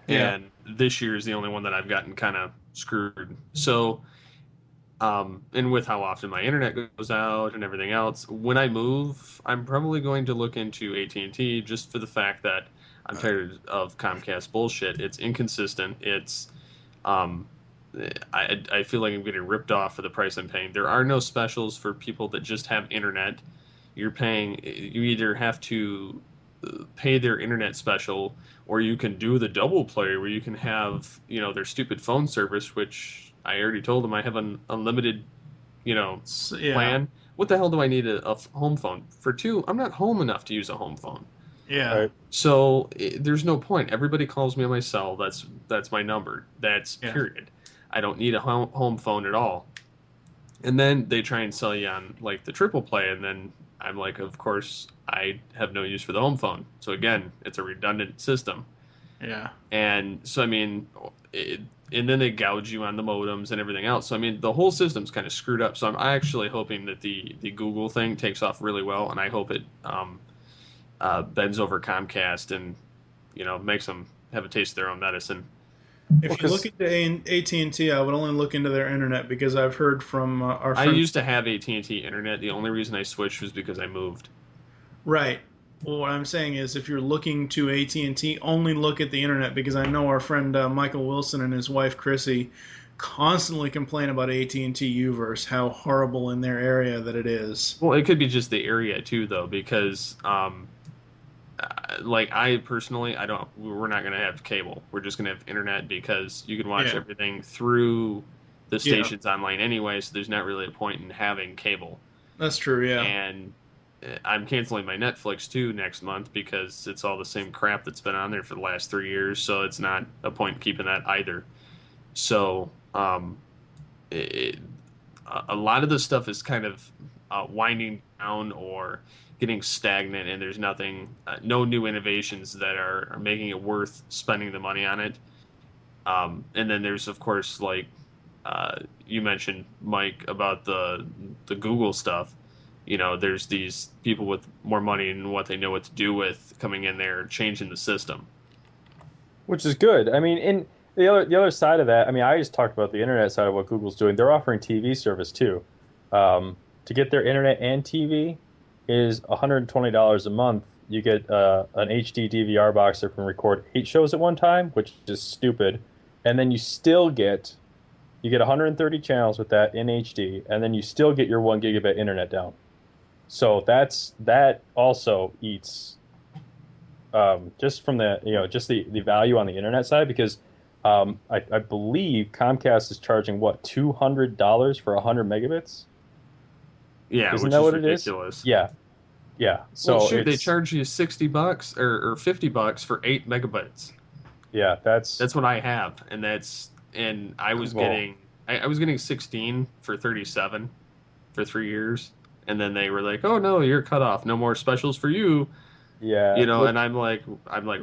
Yeah. And this year is the only one that I've gotten kind of screwed. So And with how often my internet goes out and everything else, when I move, I'm probably going to look into AT&T just for the fact that I'm tired of Comcast bullshit. It's inconsistent. Um, I feel like I'm getting ripped off for the price I'm paying. There are no specials for people that just have internet. You either have to pay their internet special, or you can do the double play where you can have, their stupid phone service, which I already told them I have an unlimited, Yeah, plan. What the hell do I need a home phone for? Two, I'm not home enough to use a home phone. yeah, Right. So there's no point. Everybody calls me on my cell. That's my number. That's yeah. period. I don't need a home phone at all. And then they try and sell you on like the triple play, and then I'm like, of course, I have no use for the home phone. So again, it's a redundant system. Yeah. And so I mean, and then they gouge you on the modems and everything else. So I mean, the whole system's kind of screwed up. So I'm actually hoping that the Google thing takes off really well, and I hope it bends over Comcast and makes them have a taste of their own medicine. If you look into AT&T, I would only look into their internet because I've heard from our I friend. used to have AT&T internet. The only reason I switched was because I moved. Right. Well, what I'm saying is, if you're looking to AT&T, only look at the internet because I know our friend Michael Wilson and his wife Chrissy constantly complain about AT&T Uverse, how horrible in their area that it is. Well, it could be just the area too, though, because like I personally, we're not going to have cable. We're just going to have internet because you can watch everything through the stations online anyway. So there's not really a point in having cable. That's true. Yeah. And I'm canceling my Netflix too next month because it's all the same crap that's been on there for the last 3 years. So it's not a point in keeping that either. So a lot of the stuff is kind of winding down or getting stagnant, and there's no new innovations that are making it worth spending the money on it. And then there's, of course, like you mentioned, Mike, about the Google stuff. There's these people with more money and what they know what to do with coming in there, changing the system. Which is good. I mean, in the other side of that, I mean, I just talked about the internet side of what Google's doing. They're offering TV service too. To get their internet and TV is $120 a month. You get an HD DVR box that can record 8 shows at one time, which is stupid. And then you get 130 channels with that in HD, and then you still get your 1 gigabit internet down. So that also eats just from just the value on the internet side, because I believe Comcast is charging $200 for 100 megabits. Yeah, Isn't which that is what ridiculous. It is? Yeah. So well, shoot, they charge you $60 or $50 for 8 megabytes. Yeah, that's what I have, and I was getting 16 for 37 for 3 years, and then they were like, "Oh no, you're cut off. No more specials for you." Yeah. And I'm like,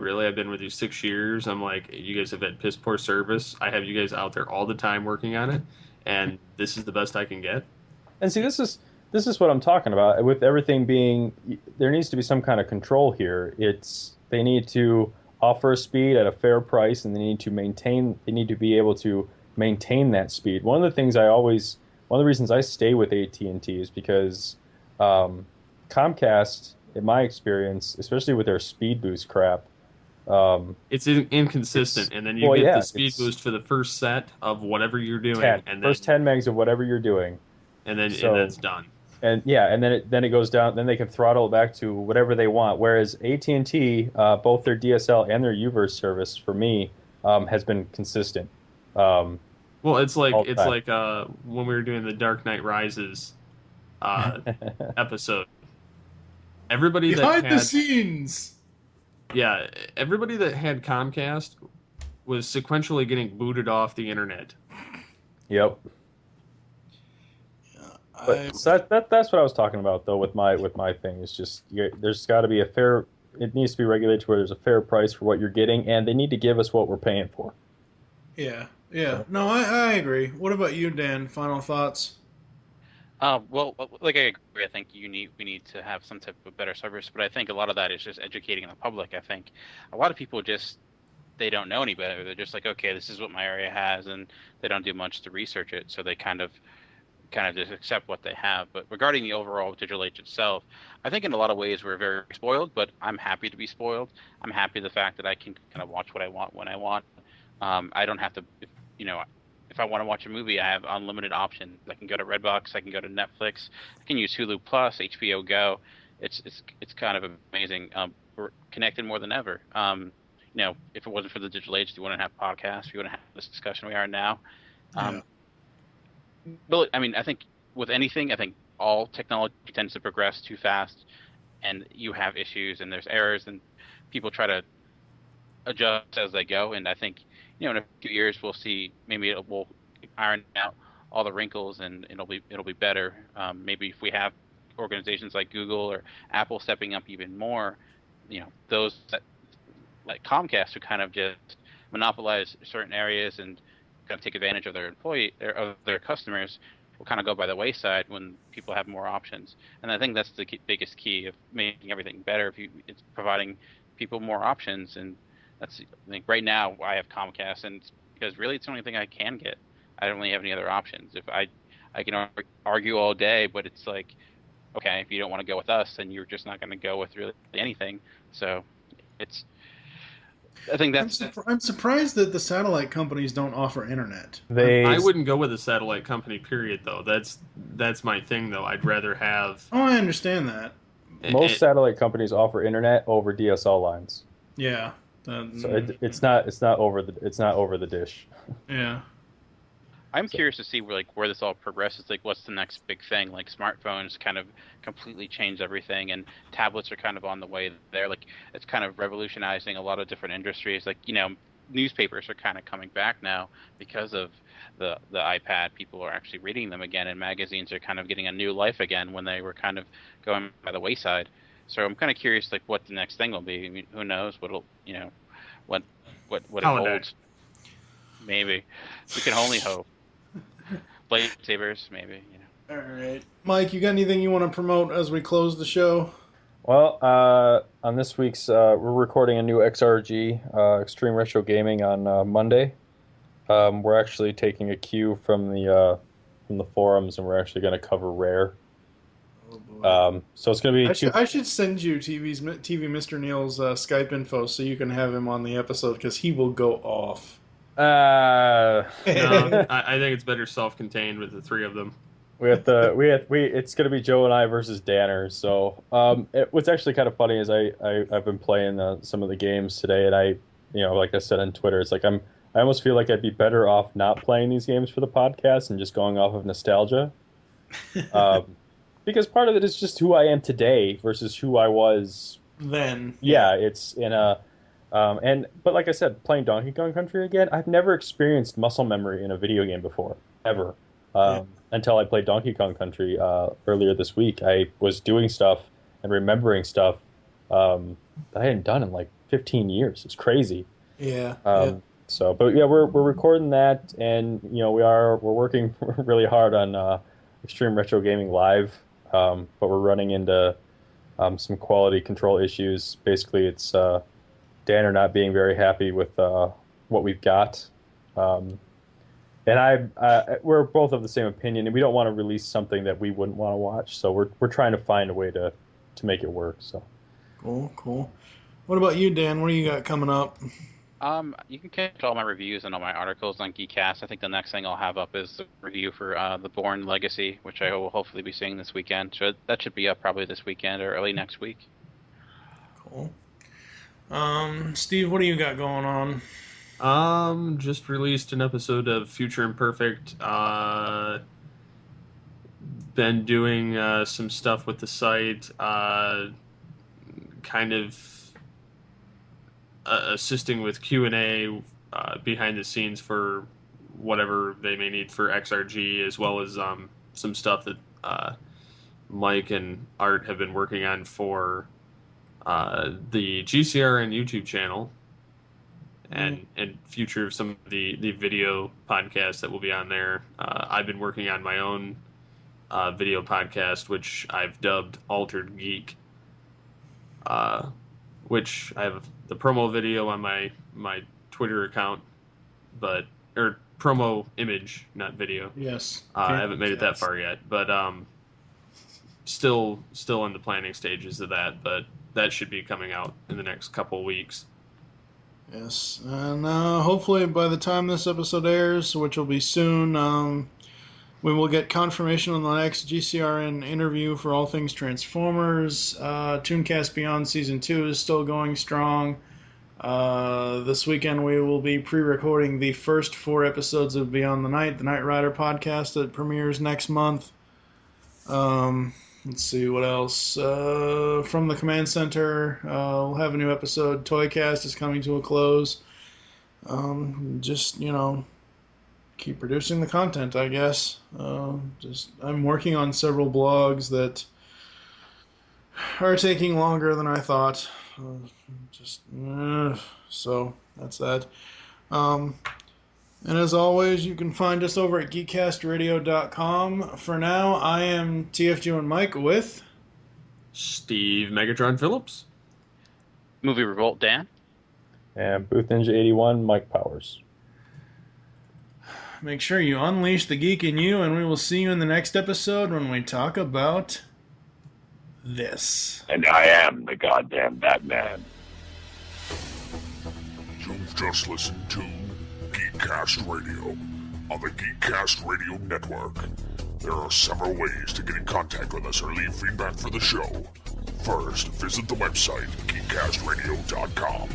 really? I've been with you 6 years. I'm like, you guys have had piss poor service. I have you guys out there all the time working on it, and this is the best I can get. And see, this is what I'm talking about. With everything being, there needs to be some kind of control here. They need to offer a speed at a fair price, and they need to be able to maintain that speed. One of the reasons I stay with AT&T is because Comcast, in my experience, especially with their speed boost crap, it's inconsistent, and then you get the speed boost for the first set of whatever you're doing, and first 10 megs of whatever you're doing, and then it's done. And then it goes down. Then they can throttle it back to whatever they want. Whereas AT&T, both their DSL and their Uverse service, for me, has been consistent. Well, it's like when we were doing the Dark Knight Rises episode. Everybody behind the scenes. Yeah, everybody that had Comcast was sequentially getting booted off the internet. Yep. But that's what I was talking about, though, with my thing. It's just there's got to be it needs to be regulated to where there's a fair price for what you're getting, and they need to give us what we're paying for. Yeah. No, I agree. What about you, Dan? Final thoughts? Well, like I agree. I think we need to have some type of better service, but I think a lot of that is just educating the public. I think a lot of people they don't know any better. They're just like, okay, this is what my area has, and they don't do much to research it. So they kind of kind of just accept what they have. But regarding the overall digital age itself, I think in a lot of ways we're very spoiled, but I'm happy to be spoiled. I'm happy the fact that I can kind of watch what I want when I want. I don't have to, if I want to watch a movie, I have unlimited options. I can go to Redbox, I can go to Netflix, I can use Hulu Plus, HBO Go. It's kind of amazing. We're connected more than ever. If it wasn't for the digital age, we wouldn't have podcasts. We wouldn't have this discussion we are now. But I mean, I think with anything, I think all technology tends to progress too fast, and you have issues, and there's errors, and people try to adjust as they go. And I think, in a few years, we'll see maybe we'll iron out all the wrinkles, and it'll be better. Maybe if we have organizations like Google or Apple stepping up even more, those that, like Comcast, who kind of just monopolize certain areas and kind of take advantage of their customers, will kind of go by the wayside when people have more options. And I think that's the biggest key of making everything better. It's providing people more options, and that's, I think right now I have Comcast, and because really it's the only thing I can get. I don't really have any other options. If I can argue all day, but it's like, okay, if you don't want to go with us, then you're just not going to go with really anything. So I think I'm surprised that the satellite companies don't offer internet. I wouldn't go with a satellite company, period, though. That's my thing, though. I'd rather have... Oh, I understand that. Most satellite companies offer internet over DSL lines. Yeah. So it's not over the dish. Yeah. I'm curious to see where this all progresses. Like, what's the next big thing? Like, smartphones kind of completely changed everything, and tablets are kind of on the way there. Like, it's kind of revolutionizing a lot of different industries. Like, newspapers are kind of coming back now because of the iPad. People are actually reading them again, and magazines are kind of getting a new life again when they were kind of going by the wayside. So I'm kind of curious, like, what the next thing will be. I mean, who knows what it holds? Maybe we can only hope. Lightsabers, maybe. All right, Mike, you got anything you want to promote as we close the show? Well, on this week's, we're recording a new XRG, Extreme Retro Gaming, on Monday. We're actually taking a cue from the forums, and we're actually going to cover Rare. Oh boy. So it's going to be. I should send you TV Mr. Neil's Skype info so you can have him on the episode, because he will go off. No, I think it's better self-contained with the three of them. It's going to be Joe and I versus Danner. So what's actually kind of funny is I've been playing some of the games today, and I like I said on Twitter, it's like I almost feel like I'd be better off not playing these games for the podcast and just going off of nostalgia, because part of it is just who I am today versus who I was then. Yeah, it's in a. But like I said, playing Donkey Kong Country again, I've never experienced muscle memory in a video game before, ever. Until I played Donkey Kong Country earlier this week. I was doing stuff and remembering stuff that I hadn't done in like 15 years. It's crazy. Yeah. So, but yeah, we're recording that, and we're working really hard on Extreme Retro Gaming Live, but we're running into some quality control issues. Basically, it's Danner not being very happy with what we've got, and we're both of the same opinion, and we don't want to release something that we wouldn't want to watch. So we're trying to find a way to make it work. So cool. What about you, Dan? What do you got coming up? You can catch all my reviews and all my articles on Geekcast. I think the next thing I'll have up is the review for the Bourne Legacy, which I will hopefully be seeing this weekend. So that should be up probably this weekend or early next week. Cool. Steve, what do you got going on? Just released an episode of Future Imperfect. Been doing some stuff with the site, kind of assisting with Q&A behind the scenes for whatever they may need for XRG, as well as some stuff that Mike and Art have been working on for the GCRN YouTube channel, and future of some of the video podcasts that will be on there. I've been working on my own video podcast, which I've dubbed Altered Geek, which I have the promo video on my Twitter account, or promo image, not video. Yes. I haven't made it that far yet, but still in the planning stages of that. But that should be coming out in the next couple of weeks. Yes, and hopefully by the time this episode airs, which will be soon, we will get confirmation on the next GCRN interview for all things Transformers. Tooncast Beyond Season 2 is still going strong. This weekend we will be pre-recording the first 4 episodes of Beyond the Knight Rider podcast that premieres next month. Let's see what else. From the Command Center, we'll have a new episode. Toycast is coming to a close. Just, keep producing the content, I guess. I'm working on several blogs that are taking longer than I thought. So that's that. And as always, you can find us over at geekcastradio.com. For now, I am TFG and Mike with Steve Megatron Phillips, Movie Revolt Dan, and Booth Ninja 81, Mike Powers. Make sure you unleash the geek in you, and we will see you in the next episode when we talk about this. And I am the goddamn Batman. You've just listened to Geekcast Radio on the Geekcast Radio Network. There are several ways to get in contact with us or leave feedback for the show. First, visit the website, geekcastradio.com,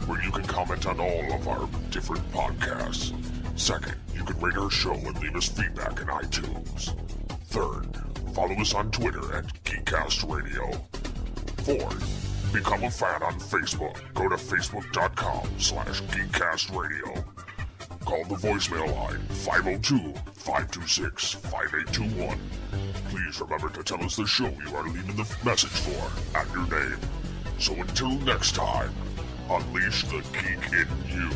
where you can comment on all of our different podcasts. Second, you can rate our show and leave us feedback in iTunes. Third, follow us on Twitter at Geekcast Radio. Fourth, become a fan on Facebook. Go to facebook.com/GeekcastRadio. Call the voicemail line 502-526-5821. Please remember to tell us the show you are leaving the message for and your name. So until next time, unleash the geek in you.